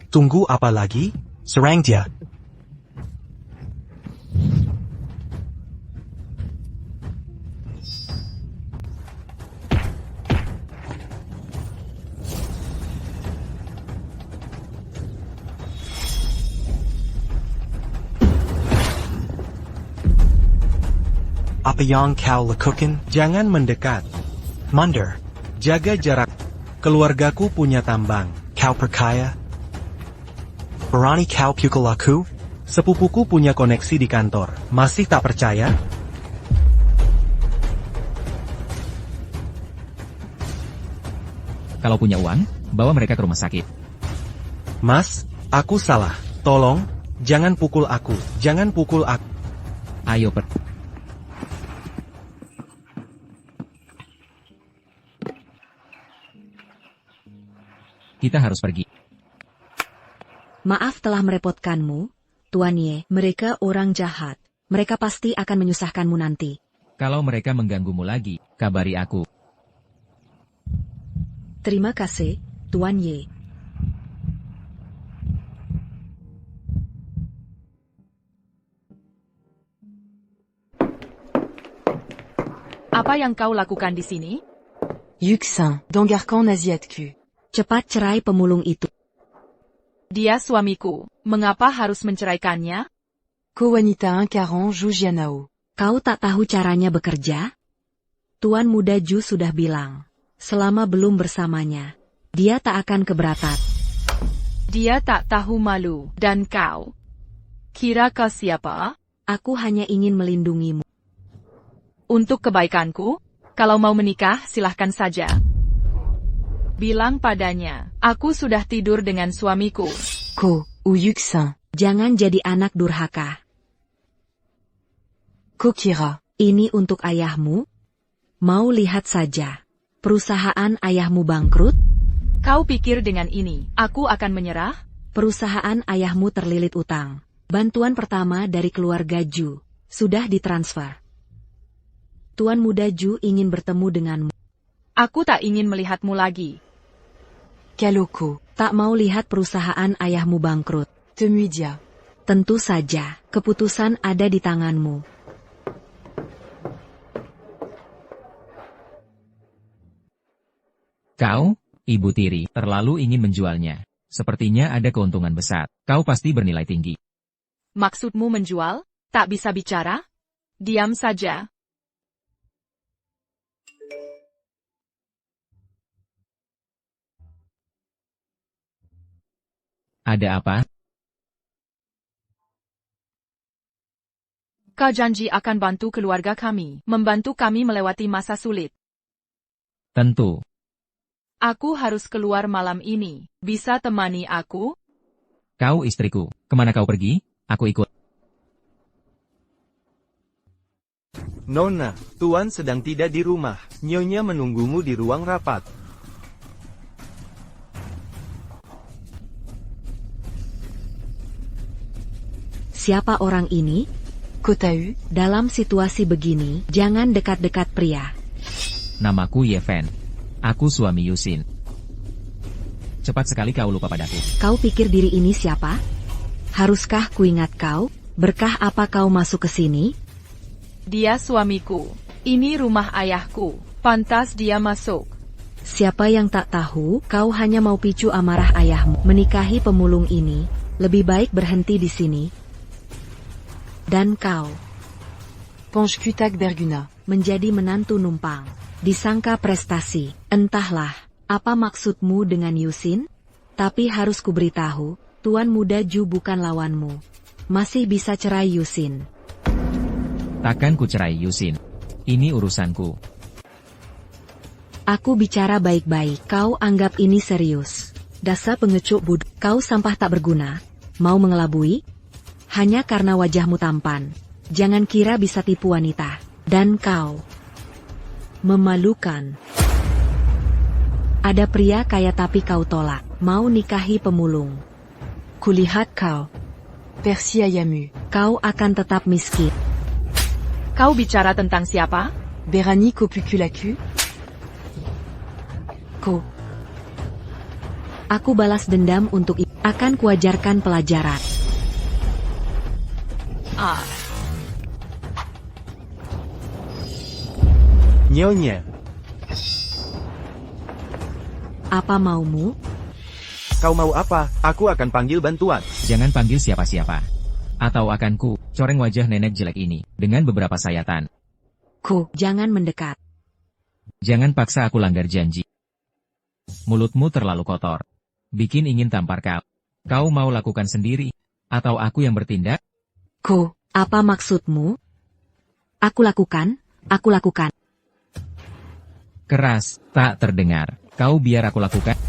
Tunggu apa lagi? Sarang dia. Apa yang kau lakukan? Jangan mendekat. Mundur. Jaga jarak. Keluargaku punya tambang. Kau percaya? Berani kau pukul aku? Sepupuku punya koneksi di kantor. Masih tak percaya? Kalau punya uang, bawa mereka ke rumah sakit. Mas, aku salah. Tolong, jangan pukul aku. Jangan pukul aku. Ayo Kita harus pergi. Maaf telah merepotkanmu, Tuan Ye. Mereka orang jahat. Mereka pasti akan menyusahkanmu nanti. Kalau mereka mengganggumu lagi, kabari aku. Terima kasih, Tuan Ye. Apa yang kau lakukan di sini? Yuxin, d'Angarkan Asiatku. Cepat cerai pemulung itu. Dia suamiku. Mengapa harus menceraikannya? Ko wanita 140 Zhu Jianao. Kau tak tahu caranya bekerja? Tuan muda Ju sudah bilang. Selama belum bersamanya, dia tak akan keberatan. Dia tak tahu malu. Dan kau? Kira kau siapa? Aku hanya ingin melindungimu. Untuk kebaikanku? Kalau mau menikah, silahkan saja. Bilang padanya, aku sudah tidur dengan suamiku. Ko, ou Yuxin. Jangan jadi anak durhaka. Ko kira. Ini untuk ayahmu? Mau lihat saja. Perusahaan ayahmu bangkrut? Kau pikir dengan ini, aku akan menyerah? Perusahaan ayahmu terlilit utang. Bantuan pertama dari keluarga Ju sudah ditransfer. Tuan muda Ju ingin bertemu denganmu. Aku tak ingin melihatmu lagi. Kaloko. Tak mau lihat perusahaan ayahmu bangkrut. Temudia. Tentu saja, keputusan ada di tanganmu. Kau, Ibu Tiri, terlalu ingin menjualnya. Sepertinya ada keuntungan besar. Kau pasti bernilai tinggi. Maksudmu menjual? Tak bisa bicara? Diam saja. Ada apa? Kau janji akan bantu keluarga kami, membantu kami melewati masa sulit. Tentu. Aku harus keluar malam ini. Bisa temani aku? Kau istriku. Kemana kau pergi? Aku ikut. Nona, Tuan sedang tidak di rumah. Nyonya menunggumu di ruang rapat. Siapa orang ini? Ko tahu? Dalam situasi begini, jangan dekat-dekat pria. Namaku Yeven. Aku suami Yusin. Cepat sekali kau lupa padaku. Kau pikir diri ini siapa? Haruskah kuingat kau? Berkah apa kau masuk ke sini? Dia suamiku. Ini rumah ayahku. Pantas dia masuk. Siapa yang tak tahu, kau hanya mau picu amarah ayahmu. Menikahi pemulung ini, lebih baik berhenti di sini. Dan kau, Ponchkutak Berguna, menjadi menantu numpang. Disangka prestasi. Entahlah, apa maksudmu dengan Yusin? Tapi harus kuberitahu, Tuan muda Ju bukan lawanmu. Masih bisa cerai Yusin. Takkan ku cerai Yusin. Ini urusanku. Aku bicara baik-baik, kau anggap ini serius. Dasar pengecut bodoh, kau sampah tak berguna. Mau mengelabui? Hanya karena wajahmu tampan. Jangan kira bisa tipu wanita. Dan kau memalukan. Ada pria kaya tapi kau tolak. Mau nikahi pemulung. Kulihat kau. Persi Ayamu. Kau akan tetap miskin. Kau bicara tentang siapa? Berani Kopukulaku. Ko. Aku balas dendam untuk akan kuajarkan pelajaran. Ah, Nyonya, Apa maumu? kau mau apa? Aku akan panggil bantuan. Jangan panggil siapa-siapa. Atau akan ku coreng wajah nenek jelek ini dengan beberapa sayatan. Jangan mendekat. Jangan paksa aku langgar janji. Mulutmu terlalu kotor. Bikin ingin tampar kau. Kau mau lakukan sendiri? Atau aku yang bertindak? Apa maksudmu? Aku lakukan. Keras, tak terdengar. Kau biar aku lakukan.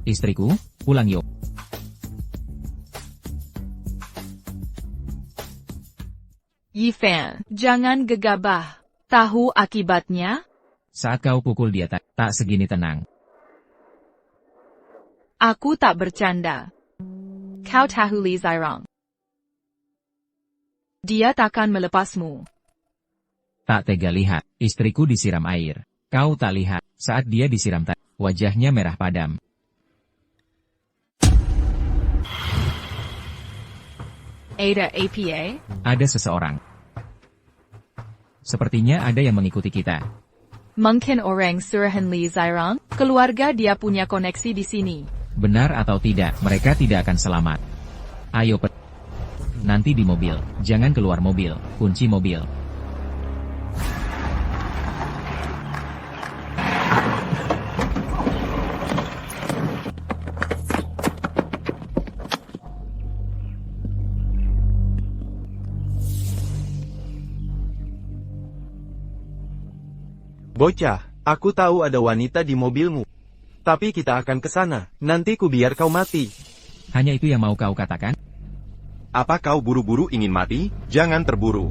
Istriku, pulang yuk. Yifan, jangan gegabah. Tahu akibatnya? Saat kau pukul dia tak segini tenang. Aku tak bercanda. Kau tahu Li Zairong. Dia takkan melepasmu. Tak tega lihat, istriku disiram air. Kau tak lihat, saat dia disiram wajahnya merah padam. Ada APA? Ada seseorang. Sepertinya ada yang mengikuti kita. Mungkin orang suruhan Li Zairong? Keluarga dia punya koneksi di sini. Benar atau tidak, mereka tidak akan selamat. Ayo nanti di mobil. Jangan keluar mobil. Kunci mobil. Bocah, aku tahu ada wanita di mobilmu. Tapi kita akan ke sana. Nanti ku biar kau mati. Hanya itu yang mau kau katakan? Apa kau buru-buru ingin mati? Jangan terburu.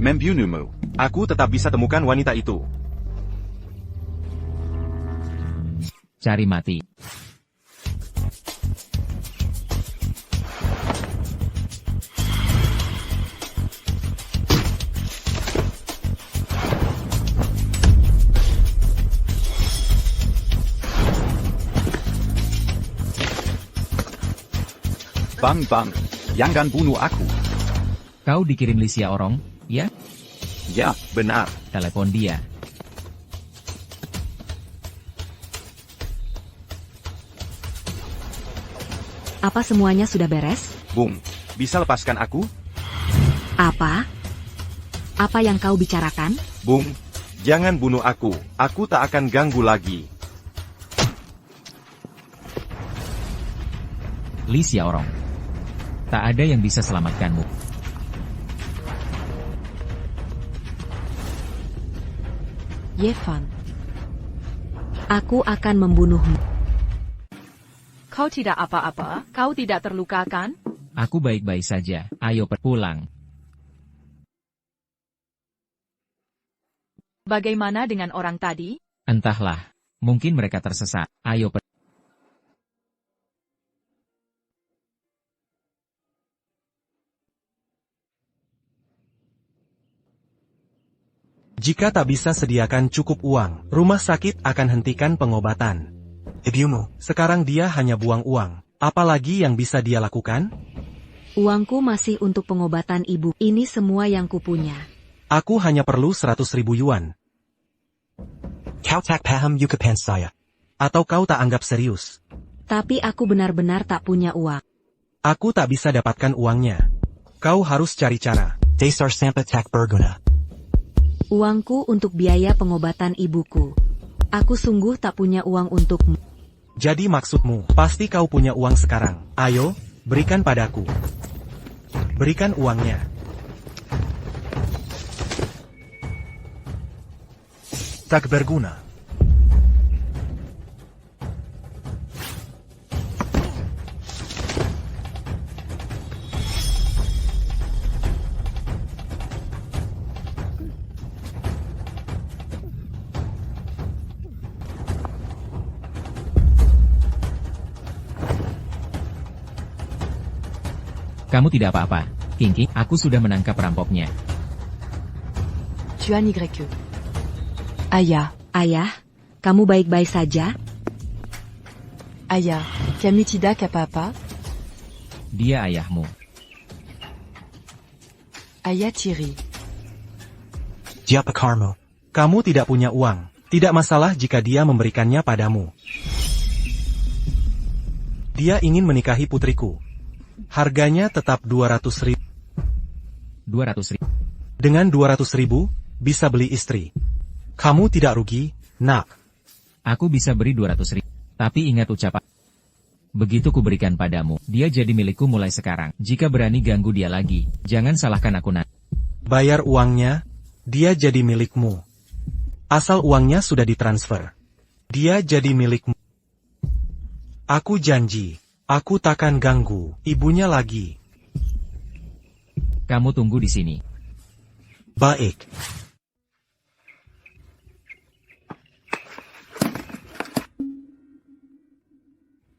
Membunuhmu. Aku tetap bisa temukan wanita itu. Cari mati. Bang bang, jangan bunuh aku. Kau dikirim Lisia Orong, ya? Ya, benar. Telepon dia. Apa semuanya sudah beres? Bung, bisa lepaskan aku? Apa? Apa yang kau bicarakan? Bung, jangan bunuh aku. Aku tak akan ganggu lagi. Lisia Orong. Tak ada yang bisa selamatkanmu. Yifan. Aku akan membunuhmu. Kau tidak apa-apa, kau tidak terluka kan? Aku baik-baik saja. Ayo pulang. Bagaimana dengan orang tadi? Entahlah. Mungkin mereka tersesat. Ayo Jika tak bisa sediakan cukup uang, rumah sakit akan hentikan pengobatan. Ibumu, sekarang dia hanya buang uang. Apalagi yang bisa dia lakukan? Uangku masih untuk pengobatan ibu. Ini semua yang kupunya. Aku hanya perlu 100.000 yuan. Kau tak paham Yukapan saya. Atau kau tak anggap serius? Tapi aku benar-benar tak punya uang. Aku tak bisa dapatkan uangnya. Kau harus cari cara. Dasar sampai tak berguna. Uangku untuk biaya pengobatan ibuku. Aku sungguh tak punya uang untukmu. Jadi maksudmu, pasti kau punya uang sekarang. Ayo, berikan padaku. Berikan uangnya. Tak berguna. Kamu tidak apa-apa, Kinky. Aku sudah menangkap perampoknya. Tu as YE. Aya. Ayah, kamu baik-baik saja? Aya, kamu tidak apa-apa? Dia ayahmu. Aya Thierry. Dia pekarmu. Kamu tidak punya uang. Tidak masalah jika dia memberikannya padamu. Dia ingin menikahi putriku. Harganya tetap 200.000. 200.000. Dengan 200.000, bisa beli istri. Kamu tidak rugi, nak. Aku bisa beri 200.000. Tapi ingat ucapan. Begitu kuberikan padamu, dia jadi milikku mulai sekarang. Jika berani ganggu dia lagi, jangan salahkan aku nak. Bayar uangnya, dia jadi milikmu. Asal uangnya sudah ditransfer. Dia jadi milikmu. Aku janji, aku takkan ganggu ibunya lagi. Kamu tunggu di sini. Baik.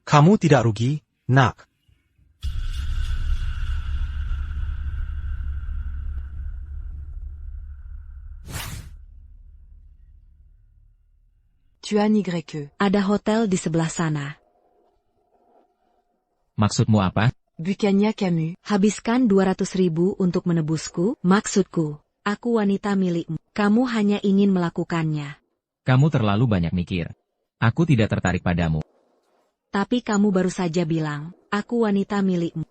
Kamu tidak rugi, nak. Tu as Y. Ada hotel di sebelah sana. Maksudmu apa? Bukannya kamu. Habiskan 200.000 untuk menebusku. Maksudku, aku wanita milikmu. Kamu hanya ingin melakukannya. Kamu terlalu banyak mikir. Aku tidak tertarik padamu. Tapi kamu baru saja bilang, aku wanita milikmu.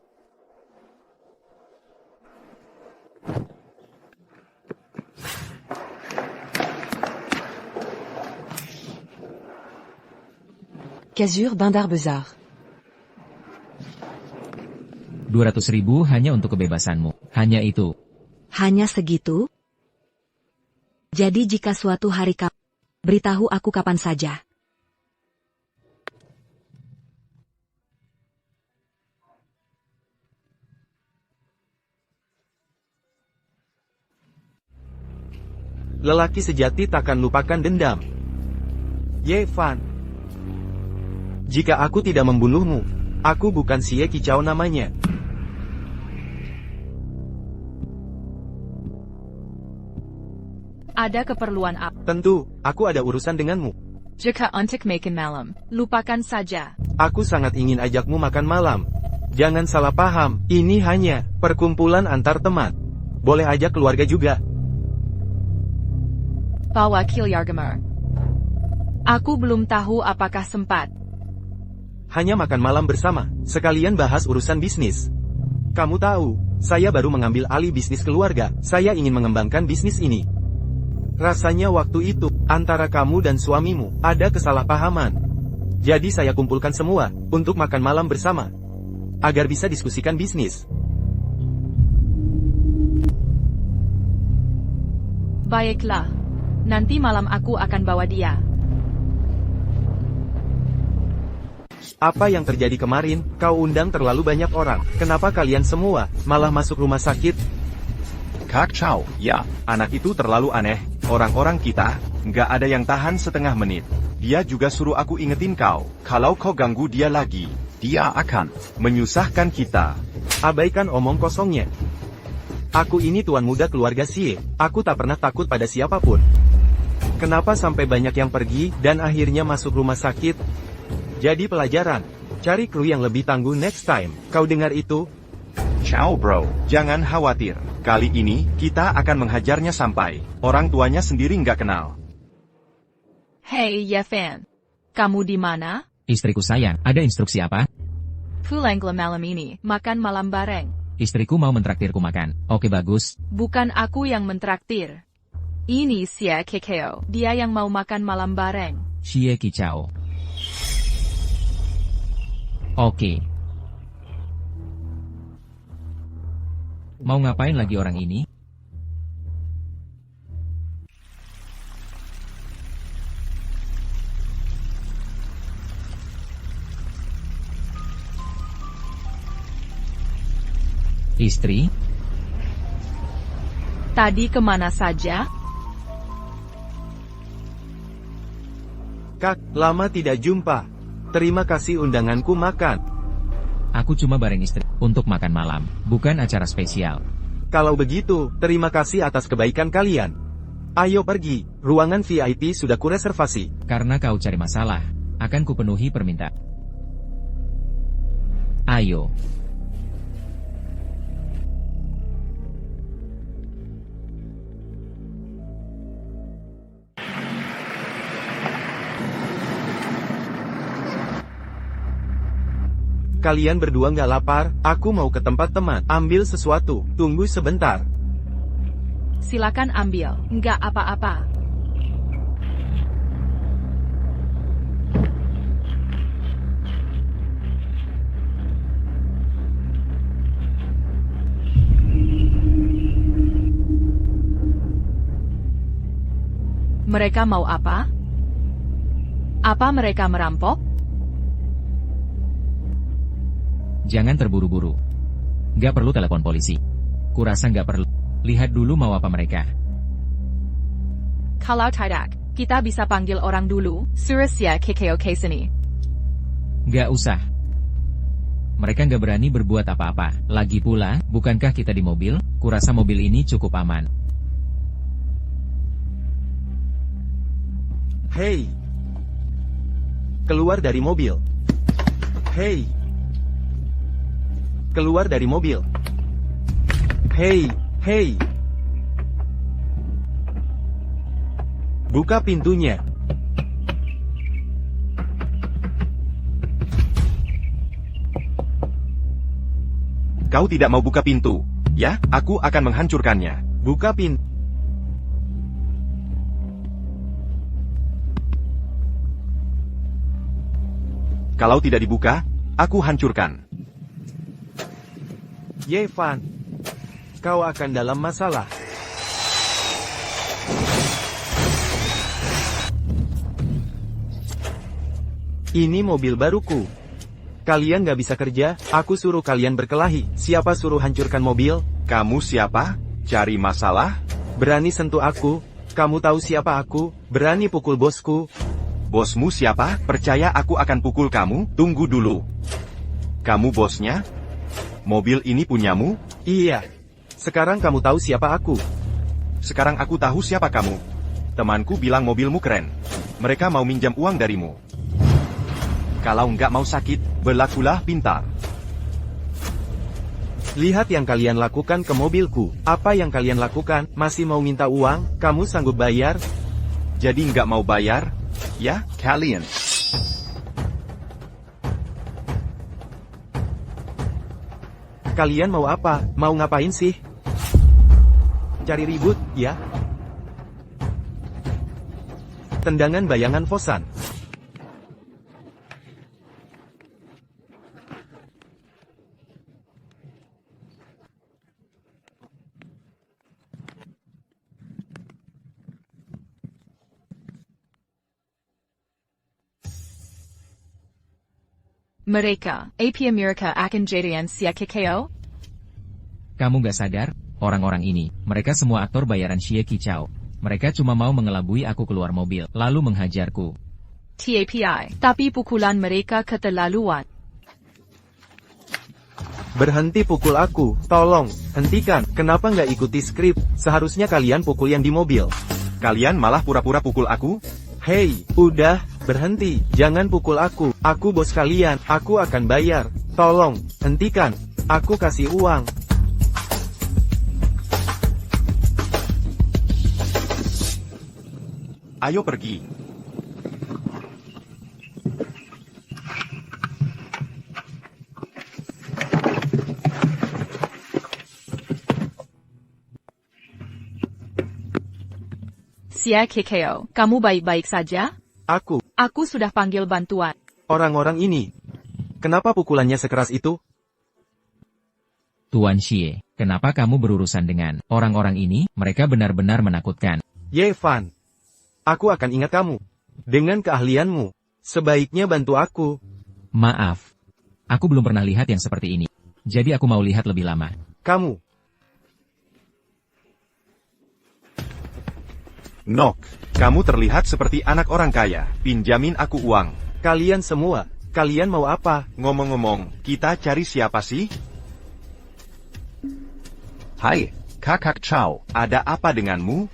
Casure Bindar Bezar. 200.000 hanya untuk kebebasanmu. Hanya itu. Hanya segitu? Jadi jika suatu hari kamu beritahu aku kapan saja. Lelaki sejati takkan lupakan dendam. Ye Fan. Jika aku tidak membunuhmu, aku bukan Xie Kicau namanya. Ada keperluan apa? Tentu, aku ada urusan denganmu. Jika untuk makan malam, lupakan saja. Aku sangat ingin ajakmu makan malam. Jangan salah paham, ini hanya perkumpulan antar teman. Boleh ajak keluarga juga. Pak Wakil Yargamer. Aku belum tahu apakah sempat. Hanya makan malam bersama, sekalian bahas urusan bisnis. Kamu tahu, saya baru mengambil alih bisnis keluarga, saya ingin mengembangkan bisnis ini. Rasanya waktu itu, antara kamu dan suamimu, ada kesalahpahaman. Jadi saya kumpulkan semua, untuk makan malam bersama. Agar bisa diskusikan bisnis. Baiklah. Nanti malam aku akan bawa dia. Apa yang terjadi kemarin, kau undang terlalu banyak orang. Kenapa kalian semua, malah masuk rumah sakit? Kak Chow, ya, anak itu terlalu aneh. Orang-orang kita, nggak ada yang tahan setengah menit. Dia juga suruh aku ingetin kau, kalau kau ganggu dia lagi, dia akan menyusahkan kita. Abaikan omong kosongnya. Aku ini tuan muda keluarga Xie, aku tak pernah takut pada siapapun. Kenapa sampai banyak yang pergi, dan akhirnya masuk rumah sakit? Jadi pelajaran, cari kru yang lebih tangguh next time, kau dengar itu? Ciao bro, jangan khawatir, kali ini, kita akan menghajarnya sampai, orang tuanya sendiri nggak kenal. Hey Yefan, kamu di mana? Istriku sayang, ada instruksi apa? Pulang malam ini, makan malam bareng. Istriku mau mentraktirku makan, oke bagus. Bukan aku yang mentraktir. Ini Xie Kicau, dia yang mau makan malam bareng. Xie Kicau. Oke. Mau ngapain lagi orang ini? Istri? Tadi kemana saja? Kak, lama tidak jumpa. Terima kasih undanganku makan. Aku cuma bareng istri, untuk makan malam, bukan acara spesial. Kalau begitu, terima kasih atas kebaikan kalian. Ayo pergi, ruangan VIP sudah kureservasi. Karena kau cari masalah, akan kupenuhi permintaan. Ayo. Kalian berdua nggak lapar? Aku mau ke tempat teman. Ambil sesuatu. Tunggu sebentar. Silakan ambil, nggak apa-apa. Mereka mau apa? Apa mereka merampok? Jangan terburu-buru. Nggak perlu telepon polisi. Kurasa nggak perlu. Lihat dulu mau apa mereka. Kalau tidak, kita bisa panggil orang dulu. Surusia KKO case ini. Nggak usah. Mereka nggak berani berbuat apa-apa. Lagi pula, bukankah kita di mobil? Kurasa mobil ini cukup aman. Hei! Keluar dari mobil. Hei! Keluar dari mobil. Hei! Hei! Buka pintunya. Kau tidak mau buka pintu, ya? Aku akan menghancurkannya. Buka pintu. Kalau tidak dibuka, aku hancurkan. Yevan, kau akan dalam masalah. Ini mobil baruku. Kalian gak bisa kerja, aku suruh kalian berkelahi. Siapa suruh hancurkan mobil? Kamu siapa? Cari masalah? Berani sentuh aku? Kamu tahu siapa aku? Berani pukul bosku? Bosmu siapa? Percaya aku akan pukul kamu? Tunggu dulu. Kamu bosnya? Mobil ini punyamu? Iya. Sekarang kamu tahu siapa aku? Sekarang aku tahu siapa kamu. Temanku bilang mobilmu keren. Mereka mau minjam uang darimu. Kalau nggak mau sakit, berlakulah pintar. Lihat yang kalian lakukan ke mobilku. Apa yang kalian lakukan? Masih mau minta uang? Kamu sanggup bayar? Jadi nggak mau bayar? Ya, kalian. Kalian mau apa? Mau ngapain sih? Cari ribut, ya? Tendangan bayangan Fosan. Mereka, AP Amerika akan jadian Sia KKO? Kamu gak sadar? Orang-orang ini, mereka semua aktor bayaran Xie Kicau. Mereka cuma mau mengelabui aku keluar mobil, lalu menghajarku. TAPI, tapi pukulan mereka keterlaluan. Berhenti pukul aku, tolong, hentikan. Kenapa nggak ikuti skrip? Seharusnya kalian pukul yang di mobil. Kalian malah pura-pura pukul aku? Hei, udah, berhenti. Jangan pukul aku. Aku bos kalian. Aku akan bayar. Tolong, hentikan. Aku kasih uang. Ayo pergi. Sia KKO, kamu baik-baik saja? Aku sudah panggil bantuan. Orang-orang ini. Kenapa pukulannya sekeras itu? Tuan Xie, kenapa kamu berurusan dengan orang-orang ini? Mereka benar-benar menakutkan. Yevan, aku akan ingat kamu. Dengan keahlianmu, sebaiknya bantu aku. Maaf. Aku belum pernah lihat yang seperti ini. Jadi aku mau lihat lebih lama. Kamu. Nok, kamu terlihat seperti anak orang kaya. Pinjamin aku uang. Kalian semua, kalian mau apa? Ngomong-ngomong, kita cari siapa sih? Hai, Kakak Chow, ada apa denganmu?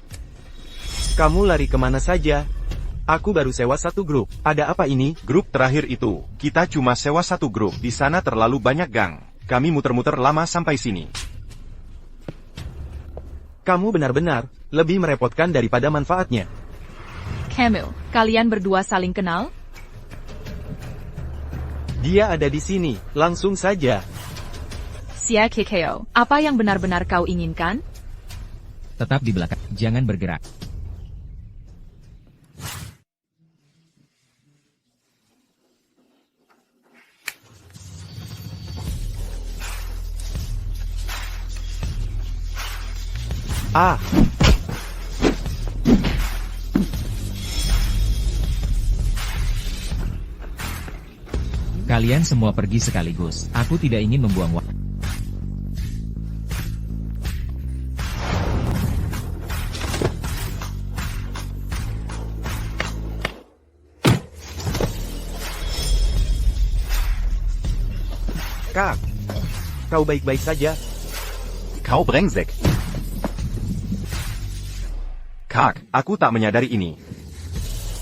Kamu lari kemana saja? Aku baru sewa satu grup. Ada apa ini? Grup terakhir itu, kita cuma sewa satu grup. Di sana terlalu banyak gang. Kami muter-muter lama sampai sini. Kamu benar-benar lebih merepotkan daripada manfaatnya. Camille, kalian berdua saling kenal? Dia ada di sini, langsung saja. Sia Kikeo, apa yang benar-benar kau inginkan? Tetap di belakang, jangan bergerak. Ah! Kalian semua pergi sekaligus. Aku tidak ingin membuang waktu. Kak, kau baik-baik saja? Kau brengsek. Kak, aku tak menyadari ini.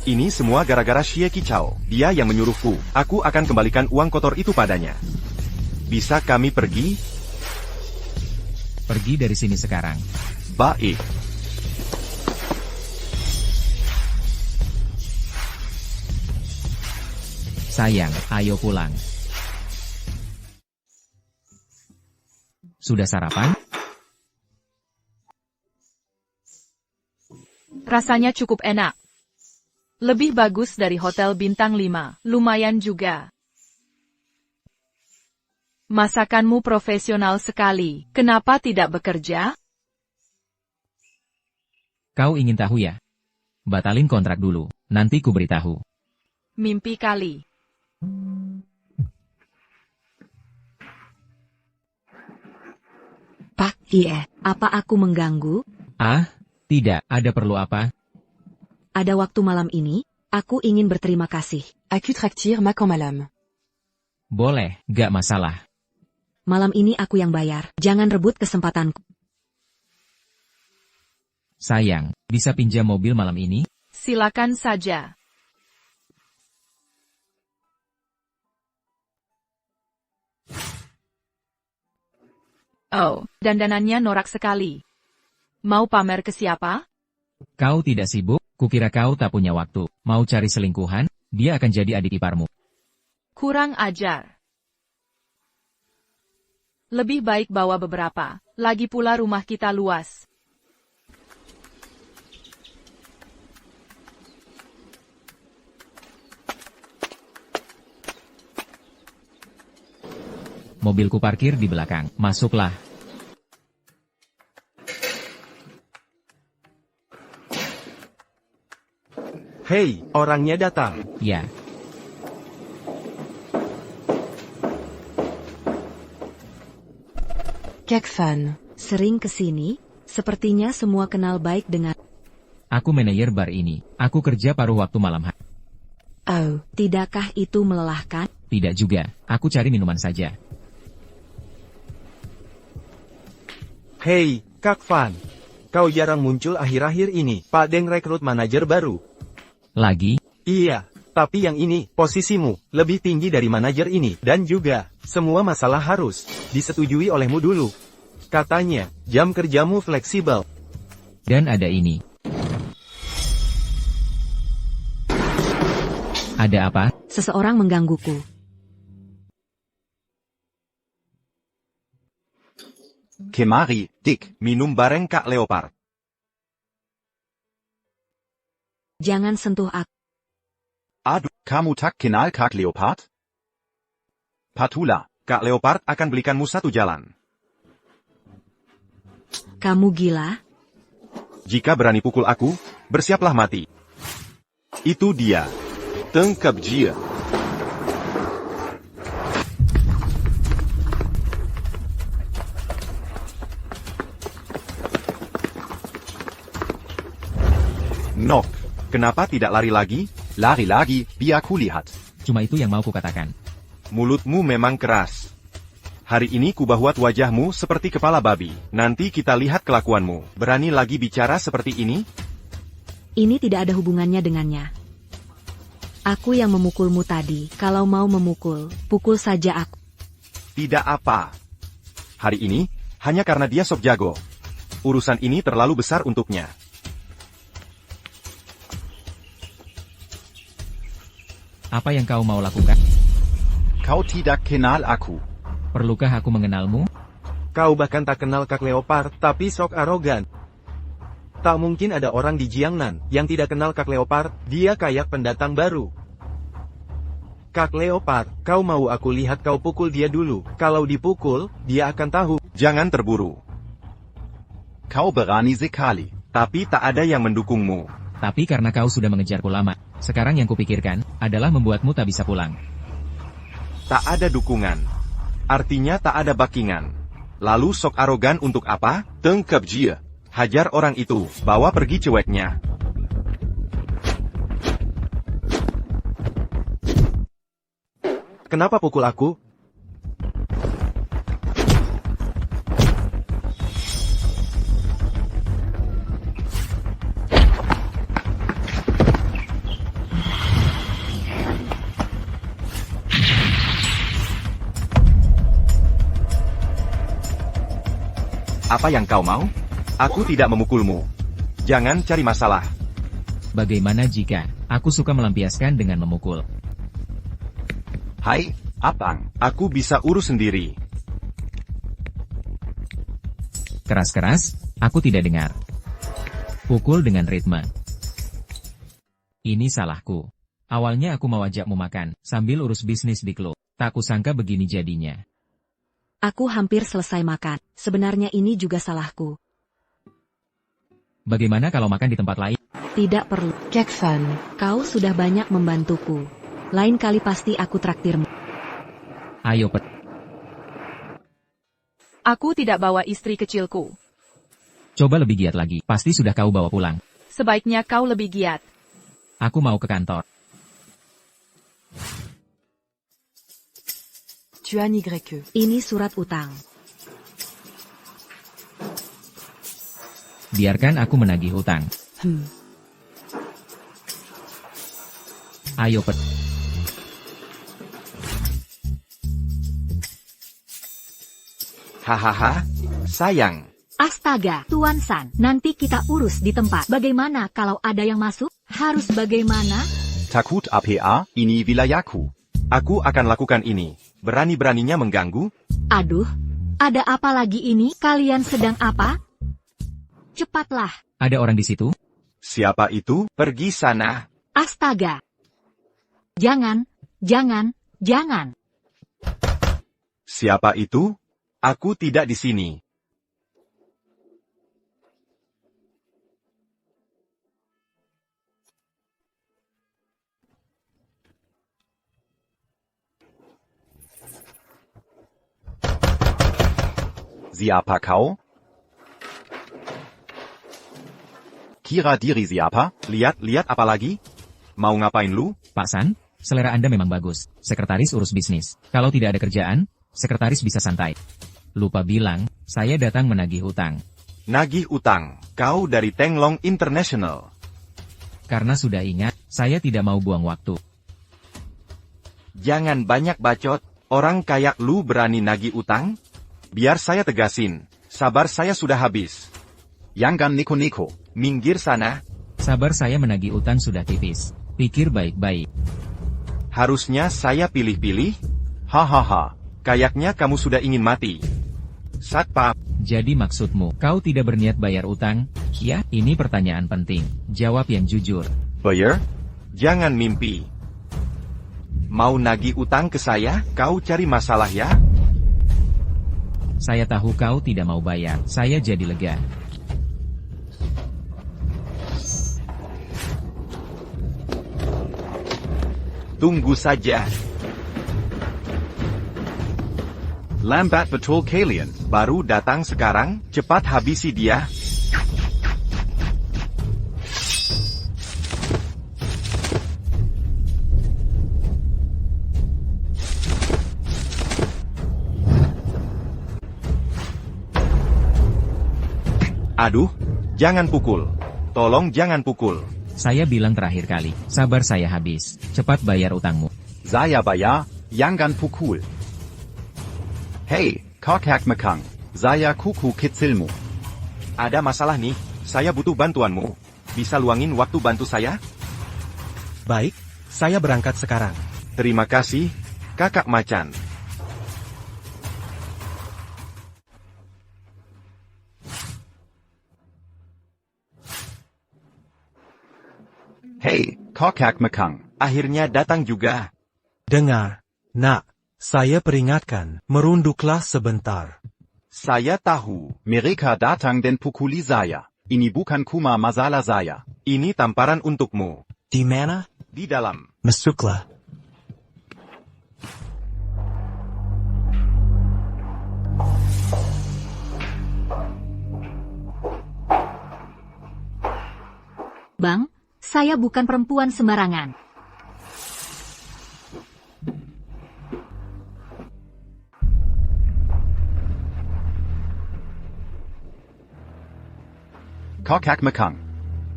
Ini semua gara-gara Xie Qichao. Dia yang menyuruhku. Aku akan kembalikan uang kotor itu padanya. Bisa kami pergi? Pergi dari sini sekarang. Baik. Sayang, ayo pulang. Sudah sarapan? Rasanya cukup enak. Lebih bagus dari hotel bintang 5, lumayan juga. Masakanmu profesional sekali, kenapa tidak bekerja? Kau ingin tahu ya? Batalin kontrak dulu, nanti ku beritahu. Mimpi kali. Pak Kie, apa aku mengganggu? Ah, tidak, ada perlu apa? Ada waktu malam ini, aku ingin berterima kasih. Aku traktir makan malam. Boleh, gak masalah. Malam ini aku yang bayar, jangan rebut kesempatanku. Sayang, bisa pinjam mobil malam ini? Silakan saja. Oh, dandanannya norak sekali. Mau pamer ke siapa? Kau tidak sibuk? Kukira kau tak punya waktu. Mau cari selingkuhan? Dia akan jadi adik iparmu. Kurang ajar. Lebih baik bawa beberapa. Lagi pula rumah kita luas. Mobilku parkir di belakang. Masuklah. Hei, orangnya datang. Ya. Kak Fan. Sering kesini, sepertinya semua kenal baik dengan... Aku manajer bar ini. Aku kerja paruh waktu malam hari. Oh, tidakkah itu melelahkan? Tidak juga. Aku cari minuman saja. Hei, Kak Fan. Kau jarang muncul akhir-akhir ini. Pak Deng rekrut manajer baru. Lagi? Iya, tapi yang ini, posisimu, lebih tinggi dari manajer ini. Dan juga, semua masalah harus disetujui olehmu dulu. Katanya, jam kerjamu fleksibel. Dan ada ini. Ada apa? Seseorang menggangguku. Kemari, Dick, minum bareng Kak Leopard. Jangan sentuh aku. Aduh, kamu tak kenal Kak Leopard? Patula, Kak Leopard akan belikanmu satu jalan. Kamu gila? Jika berani pukul aku, bersiaplah mati. Itu dia. Tangkap dia. Nok, kenapa tidak lari lagi? Lari lagi, biar aku lihat. Cuma itu yang mau kukatakan. Mulutmu memang keras. Hari ini kubuat wajahmu seperti kepala babi. Nanti kita lihat kelakuanmu. Berani lagi bicara seperti ini? Ini tidak ada hubungannya dengannya. Aku yang memukulmu tadi. Kalau mau memukul, pukul saja aku. Tidak apa. Hari ini, hanya karena dia sok jago. Urusan ini terlalu besar untuknya. Apa yang kau mau lakukan? Kau tidak kenal aku. Perlukah aku mengenalmu? Kau bahkan tak kenal Kak Leopard, tapi sok arogan. Tak mungkin ada orang di Jiangnan yang tidak kenal Kak Leopard, dia kayak pendatang baru. Kak Leopard, kau mau aku lihat kau pukul dia dulu. Kalau dipukul, dia akan tahu. Jangan terburu. Kau berani sekali, tapi tak ada yang mendukungmu. Tapi karena kau sudah mengejarku lama, sekarang yang kupikirkan adalah membuatmu tak bisa pulang. Tak ada dukungan. Artinya tak ada backingan. Lalu sok arogan untuk apa? Tengkap dia. Hajar orang itu, bawa pergi cueknya. Kenapa pukul aku? Apa yang kau mau? Aku tidak memukulmu. Jangan cari masalah. Bagaimana jika aku suka melampiaskan dengan memukul? Hai, Apang. Aku bisa urus sendiri. Keras-keras, aku tidak dengar. Pukul dengan ritme. Ini salahku. Awalnya aku mau ajakmu makan, sambil urus bisnis di klub. Tak kusangka begini jadinya. Aku hampir selesai makan. Sebenarnya ini juga salahku. Bagaimana kalau makan di tempat lain? Tidak perlu. Kek Fan. Kau sudah banyak membantuku. Lain kali pasti aku traktirmu. Ayo Aku tidak bawa istri kecilku. Coba lebih giat lagi. Pasti sudah kau bawa pulang. Sebaiknya kau lebih giat. Aku mau ke kantor. Tuan YE. Ini surat utang. Biarkan aku menagih hutang. Ayo Hahaha, sayang. Astaga, Tuan San, nanti kita urus di tempat. Bagaimana kalau ada yang masuk? Harus bagaimana? Takut apa? Ini wilayahku. Aku akan lakukan ini. Berani-beraninya mengganggu? Aduh, ada apa lagi ini? Kalian sedang apa? Cepatlah. Ada orang di situ? Siapa itu? Pergi sana. Astaga. Jangan, jangan, jangan. Siapa itu? Aku tidak di sini. Siapa kau? Kira diri siapa? Lihat apa lagi? Mau ngapain lu? Pak San, selera Anda memang bagus. Sekretaris urus bisnis. Kalau tidak ada kerjaan, sekretaris bisa santai. Lupa bilang, saya datang menagih hutang. Nagih utang. Kau dari Tenglong International. Karena sudah ingat, saya tidak mau buang waktu. Jangan banyak bacot. Orang kayak lu berani nagih utang? Biar saya tegasin. Sabar saya sudah habis. Jangan niko-niko. Minggir sana. Sabar saya menagih utang sudah tipis. Pikir baik-baik. Harusnya saya pilih-pilih? Hahaha. Kayaknya kamu sudah ingin mati. Satpam. Jadi maksudmu, kau tidak berniat bayar utang? Ya, ini pertanyaan penting. Jawab yang jujur. Bayar? Jangan mimpi. Mau nagih utang ke saya? Kau cari masalah ya? Saya tahu kau tidak mau bayar. Saya jadi lega. Tunggu saja. Lambat betul kalian. Baru datang sekarang, cepat habisi dia. Aduh, jangan pukul. Tolong jangan pukul. Saya bilang terakhir kali, sabar saya habis. Cepat bayar utangmu. Saya bayar, jangan pukul. Hey, kakak mekang. Saya kuku kecilmu. Ada masalah nih, saya butuh bantuanmu. Bisa luangin waktu bantu saya? Baik, saya berangkat sekarang. Terima kasih, kakak macan. Hey, kakak mekang. Akhirnya datang juga. Dengar, nak, saya peringatkan, merunduklah sebentar. Saya tahu, mereka datang dan pukuli saya. Ini bukan kuma masalah saya. Ini tamparan untukmu. Di mana? Di dalam. Masuklah. Bang, saya bukan perempuan sembarangan. Kakak mekang.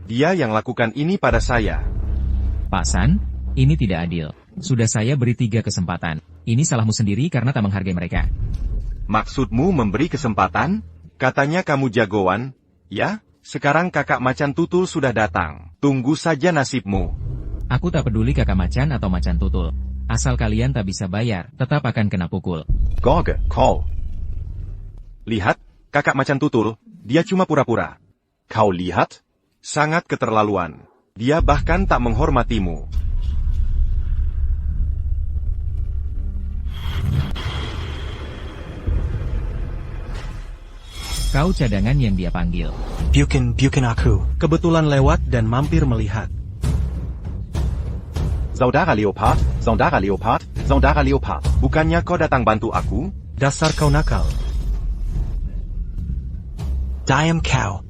Dia yang lakukan ini pada saya. Pak San, ini tidak adil. Sudah saya beri 3 kesempatan. Ini salahmu sendiri karena tak menghargai mereka. Maksudmu memberi kesempatan? Katanya kamu jagoan, ya? Sekarang kakak macan tutul sudah datang. Tunggu saja nasibmu. Aku tak peduli kakak macan atau macan tutul. Asal kalian tak bisa bayar, tetap akan kena pukul. Goge, call. Lihat, kakak macan tutul, dia cuma pura-pura. Kau lihat? Sangat keterlaluan. Dia bahkan tak menghormatimu. Kau cadangan yang dia panggil. Bukan aku. Kebetulan lewat dan mampir melihat. Saudara Leopard, saudara Leopard, saudara Leopard. Bukannya kau datang bantu aku? Dasar kau nakal. Diam kau.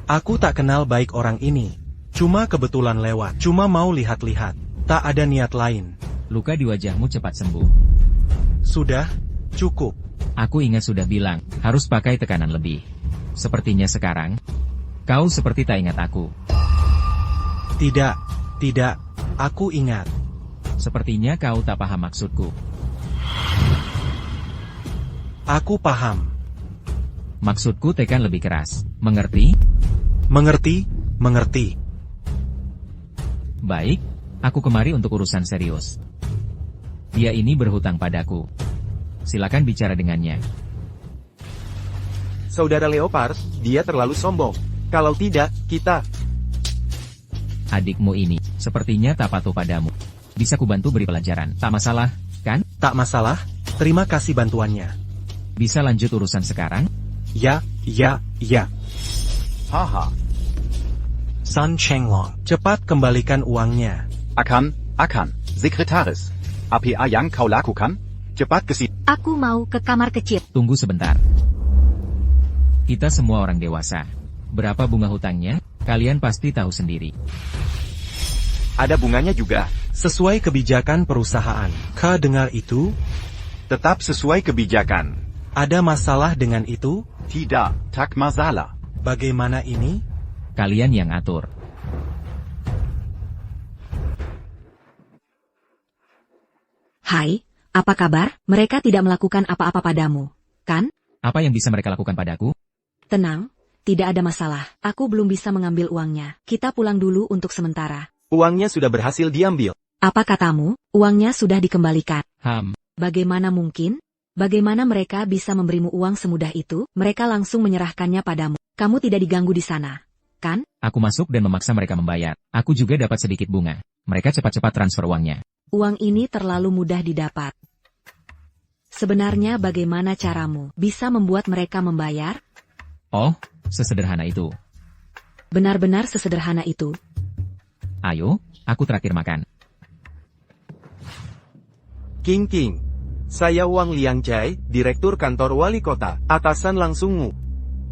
Aku tak kenal baik orang ini. Cuma kebetulan lewat. Cuma mau lihat-lihat. Tak ada niat lain. Luka di wajahmu cepat sembuh. Sudah, cukup. Aku ingat sudah bilang, harus pakai tekanan lebih. Sepertinya sekarang, kau seperti tak ingat aku. Tidak, aku ingat. Sepertinya kau tak paham maksudku. Aku paham. Maksudku tekan lebih keras. Mengerti? Mengerti. Baik, aku kemari untuk urusan serius. Dia ini berhutang padaku. Silakan bicara dengannya. Saudara Leopard, dia terlalu sombong. Kalau tidak, kita... Adikmu ini, sepertinya tak patuh padamu. Bisa kubantu beri pelajaran, tak masalah, kan? Tak masalah, terima kasih bantuannya. Bisa lanjut urusan sekarang? Ya. Haha. Sun Chenglong. Cepat kembalikan uangnya. Akan. Sekretaris. Apa yang kau lakukan? Cepat ke sini. Aku mau ke kamar kecil. Tunggu sebentar. Kita semua orang dewasa. Berapa bunga hutangnya? Kalian pasti tahu sendiri. Ada bunganya juga. Sesuai kebijakan perusahaan. Kau dengar itu? Tetap sesuai kebijakan. Ada masalah dengan itu? Tidak, tak masalah. Bagaimana ini? Kalian yang atur. Hai, apa kabar? Mereka tidak melakukan apa-apa padamu, kan? Apa yang bisa mereka lakukan padaku? Tenang, tidak ada masalah. Aku belum bisa mengambil uangnya. Kita pulang dulu untuk sementara. Uangnya sudah berhasil diambil. Apa katamu? Uangnya sudah dikembalikan. Bagaimana mungkin? Bagaimana mereka bisa memberimu uang semudah itu? Mereka langsung menyerahkannya padamu. Kamu tidak diganggu di sana, kan? Aku masuk dan memaksa mereka membayar. Aku juga dapat sedikit bunga. Mereka cepat-cepat transfer uangnya. Uang ini terlalu mudah didapat. Sebenarnya bagaimana caramu bisa membuat mereka membayar? Oh, sesederhana itu. Benar-benar sesederhana itu. Ayo, aku traktir makan. King. Saya Wang Liangcai, Direktur Kantor Wali Kota. Atasan langsungmu.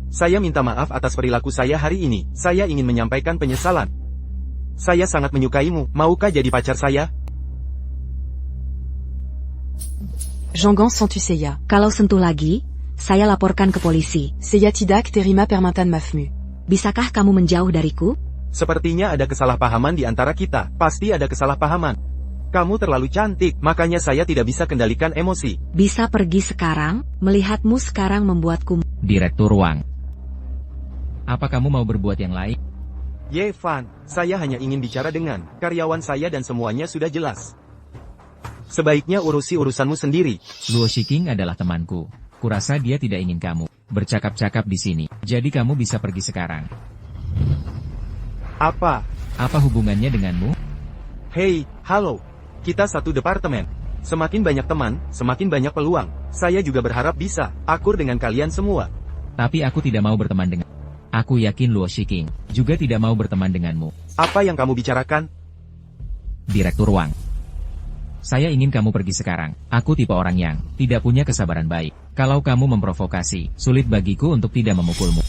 Saya minta maaf atas perilaku saya hari ini. Saya ingin menyampaikan penyesalan. Saya sangat menyukaimu. Maukah jadi pacar saya? Jangan sentuh Seiya. Kalau sentuh lagi, saya laporkan ke polisi. Seiya tidak terima permintaan maafmu. Bisakah kamu menjauh dariku? Sepertinya ada kesalahpahaman di antara kita. Pasti ada kesalahpahaman. Kamu terlalu cantik, makanya saya tidak bisa kendalikan emosi. Bisa pergi sekarang, melihatmu sekarang membuatku... Direktur Wang. Apa kamu mau berbuat yang lain? Ye Fan, saya hanya ingin bicara dengan karyawan saya dan semuanya sudah jelas. Sebaiknya urusi urusanmu sendiri. Luo Shiking adalah temanku. Kurasa dia tidak ingin kamu bercakap-cakap di sini. Jadi kamu bisa pergi sekarang. Apa? Apa hubungannya denganmu? Hei, halo. Kita satu departemen. Semakin banyak teman, semakin banyak peluang. Saya juga berharap bisa akur dengan kalian semua. Tapi aku tidak mau berteman dengan... Aku yakin Luo Shiking juga tidak mau berteman denganmu. Apa yang kamu bicarakan? Direktur Wang. Saya ingin kamu pergi sekarang. Aku tipe orang yang tidak punya kesabaran baik. Kalau kamu memprovokasi, sulit bagiku untuk tidak memukulmu.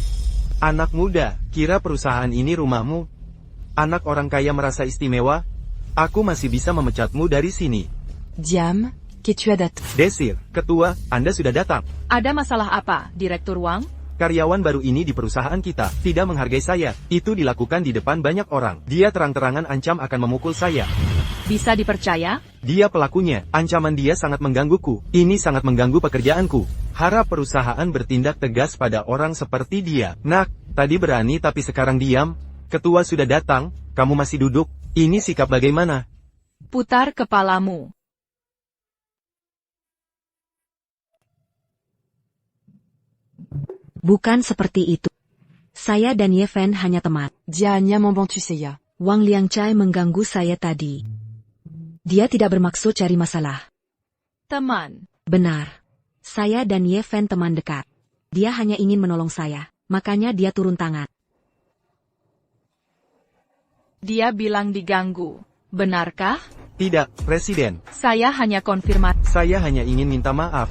Anak muda, kira perusahaan ini rumahmu? Anak orang kaya merasa istimewa? Aku masih bisa memecatmu dari sini. Diam, que tu as dat. Desir, ketua, Anda sudah datang. Ada masalah apa, Direktur Wang? Karyawan baru ini di perusahaan kita tidak menghargai saya. Itu dilakukan di depan banyak orang. Dia terang-terangan ancam akan memukul saya. Bisa dipercaya? Dia pelakunya. Ancaman dia sangat menggangguku. Ini sangat mengganggu pekerjaanku. Harap perusahaan bertindak tegas pada orang seperti dia. Nak, tadi berani tapi sekarang diam. Ketua sudah datang, kamu masih duduk. Ini sikap bagaimana? Putar kepalamu. Bukan seperti itu. Saya dan Ye Fan hanya teman. Dia hanya membantu saya. Wang Liangcai mengganggu saya tadi. Dia tidak bermaksud cari masalah. Teman. Benar. Saya dan Ye Fan teman dekat. Dia hanya ingin menolong saya, makanya dia turun tangan. Dia bilang diganggu. Benarkah? Tidak, Presiden. Saya hanya konfirmasi. Saya hanya ingin minta maaf.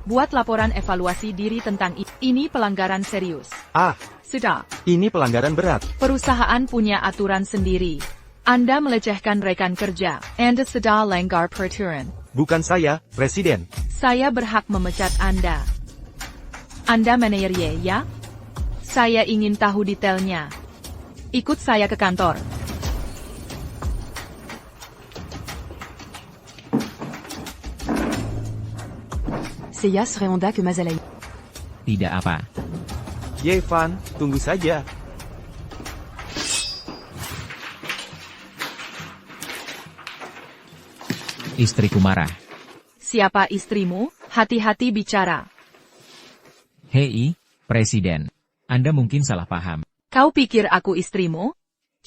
Buat laporan evaluasi diri tentang ini pelanggaran serius. Ah, Sudah. ini pelanggaran berat. Perusahaan punya aturan sendiri. Anda melecehkan rekan kerja. Anda sedang melanggar peraturan. Bukan saya, Presiden. Saya berhak memecat Anda. Anda manajer Ye, ya? Saya ingin tahu detailnya. Ikut saya ke kantor. Seiya serait Honda que Mazalai. Tidak apa. Ye Fan, tunggu saja. Istriku marah. Siapa istrimu? Hati-hati bicara. Hei, Presiden. Anda mungkin salah paham. Kau pikir aku istrimu?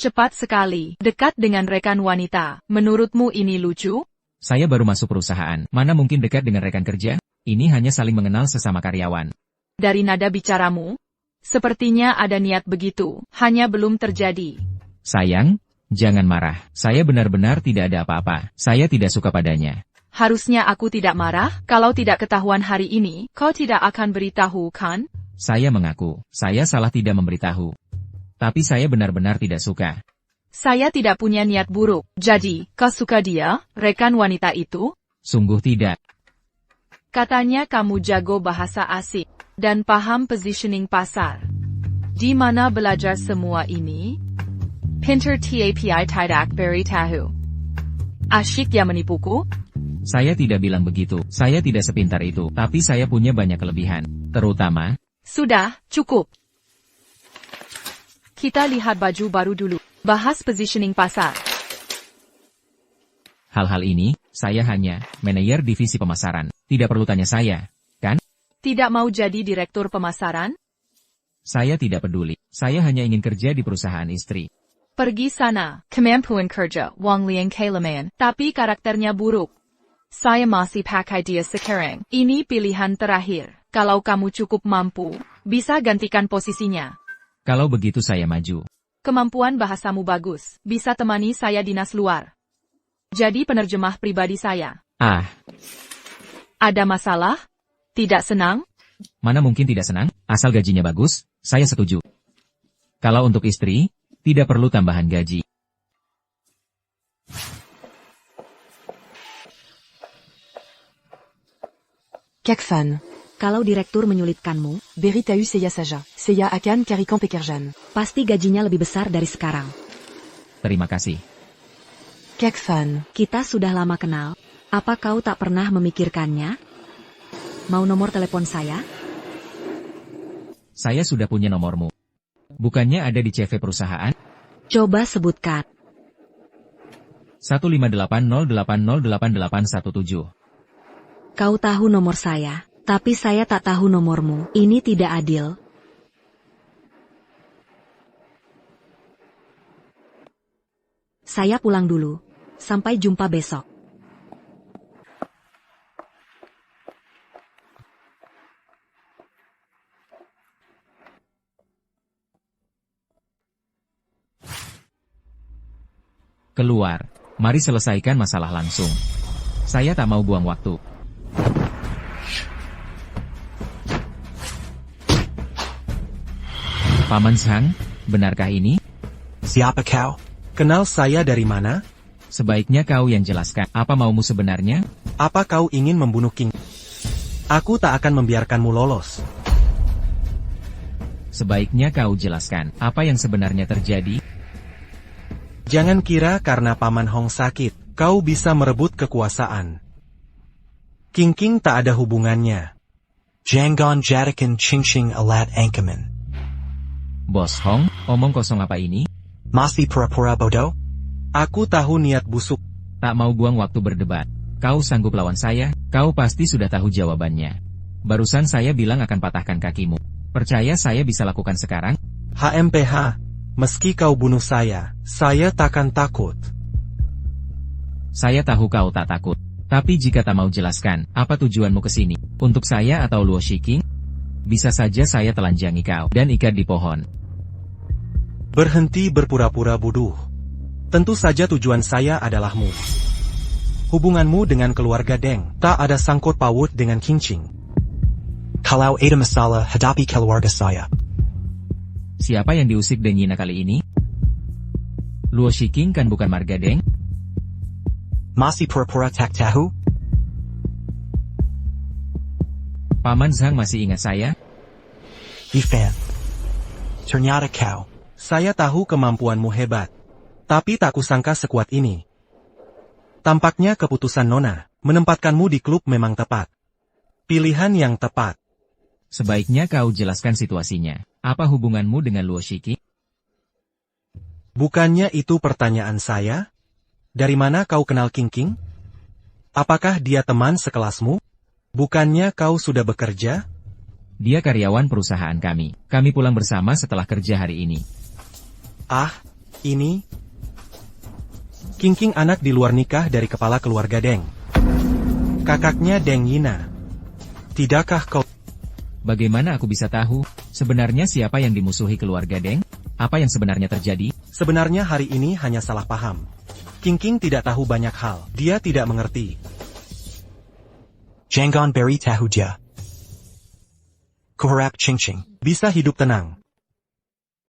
Cepat sekali, dekat dengan rekan wanita. Menurutmu ini lucu? Saya baru masuk perusahaan. Mana mungkin dekat dengan rekan kerja? Ini hanya saling mengenal sesama karyawan. Dari nada bicaramu, sepertinya ada niat begitu, hanya belum terjadi. Sayang, jangan marah. Saya benar-benar tidak ada apa-apa. Saya tidak suka padanya. Harusnya aku tidak marah, kalau tidak ketahuan hari ini, kau tidak akan beritahu, kan? Saya mengaku, saya salah tidak memberitahu. Tapi saya benar-benar tidak suka. Saya tidak punya niat buruk. Jadi, kau suka dia, rekan wanita itu? Sungguh tidak. Katanya kamu jago bahasa asing, dan paham positioning pasar. Di mana belajar semua ini? Pinter TAPI tidak beritahu. Asyik ya menipuku? Saya tidak bilang begitu. Saya tidak sepintar itu. Tapi saya punya banyak kelebihan. Terutama... Sudah, cukup. Kita lihat baju baru dulu. Bahas positioning pasar. Hal-hal ini, saya hanya manajer divisi pemasaran. Tidak perlu tanya saya, kan? Tidak mau jadi direktur pemasaran? Saya tidak peduli. Saya hanya ingin kerja di perusahaan istri. Pergi sana. Kemampuan kerja, Wang Liangcai lemah, tapi karakternya buruk. Saya masih pakai dia sekarang. Ini pilihan terakhir. Kalau kamu cukup mampu, bisa gantikan posisinya. Kalau begitu saya maju. Kemampuan bahasamu bagus. Bisa temani saya dinas luar. Jadi penerjemah pribadi saya. Ah. Ada masalah? Tidak senang? Mana mungkin tidak senang? Asal gajinya bagus, saya setuju. Kalau untuk istri, tidak perlu tambahan gaji. Kak Fan. Kalau direktur menyulitkanmu, Beritahu Seiya Saja. Seiya akan Karikan Pekerjan. Pasti gajinya lebih besar dari sekarang. Terima kasih. Kek Fan. Kita sudah lama kenal. Apa kau tak pernah memikirkannya? Mau nomor telepon saya? Saya sudah punya nomormu. Bukannya ada di CV perusahaan? Coba sebutkan. 15808088817. Kau tahu nomor saya, tapi saya tak tahu nomormu. Ini tidak adil. Saya pulang dulu. Sampai jumpa besok. Keluar. Mari selesaikan masalah langsung. Saya tak mau buang waktu. Paman Zhang, benarkah ini? Siapa kau? Kenal saya dari mana? Sebaiknya kau yang jelaskan. Apa maumu sebenarnya? Apa kau ingin membunuh King? Aku tak akan membiarkanmu lolos. Sebaiknya kau jelaskan. Apa yang sebenarnya terjadi? Jangan kira karena Paman Hong sakit, kau bisa merebut kekuasaan. King tak ada hubungannya. Jangan jadikan Ching alat angkaman. Bos Hong, omong kosong apa ini? Masih pura-pura bodoh? Aku tahu niat busuk. Tak mau buang waktu berdebat. Kau sanggup lawan saya, kau pasti sudah tahu jawabannya. Barusan saya bilang akan patahkan kakimu. Percaya saya bisa lakukan sekarang? HMPH, meski kau bunuh saya takkan takut. Saya tahu kau tak takut. Tapi jika tak mau jelaskan, apa tujuanmu ke sini? Untuk saya atau Luo Shiking? Bisa saja saya telanjangi kau dan ikat di pohon. Berhenti berpura-pura bodoh. Tentu saja tujuan saya adalahmu. Hubunganmu dengan keluarga Deng tak ada sangkut paut dengan King Ching. Kalau ada masalah hadapi keluarga saya. Siapa yang diusik Deng Yina kali ini? Luo Shiking kan bukan marga Deng? Masih pura-pura tak tahu? Paman Zhang masih ingat saya? Yifan. Ternyata kau. Saya tahu kemampuanmu hebat. Tapi tak kusangka sekuat ini. Tampaknya keputusan Nona menempatkanmu di klub memang tepat. Pilihan yang tepat. Sebaiknya kau jelaskan situasinya. Apa hubunganmu dengan Luo Shiking? Bukannya itu pertanyaan saya? Dari mana kau kenal King? Apakah dia teman sekelasmu? Bukannya kau sudah bekerja? Dia karyawan perusahaan kami. Kami pulang bersama setelah kerja hari ini. Ah, ini? King anak di luar nikah dari kepala keluarga Deng. Kakaknya Deng Yina. Tidakkah kau? Bagaimana aku bisa tahu? Sebenarnya siapa yang dimusuhi keluarga Deng? Apa yang sebenarnya terjadi? Sebenarnya hari ini hanya salah paham. King tidak tahu banyak hal. Dia tidak mengerti. Jangan beri tahu dia. Kuharap Ching. Bisa hidup tenang.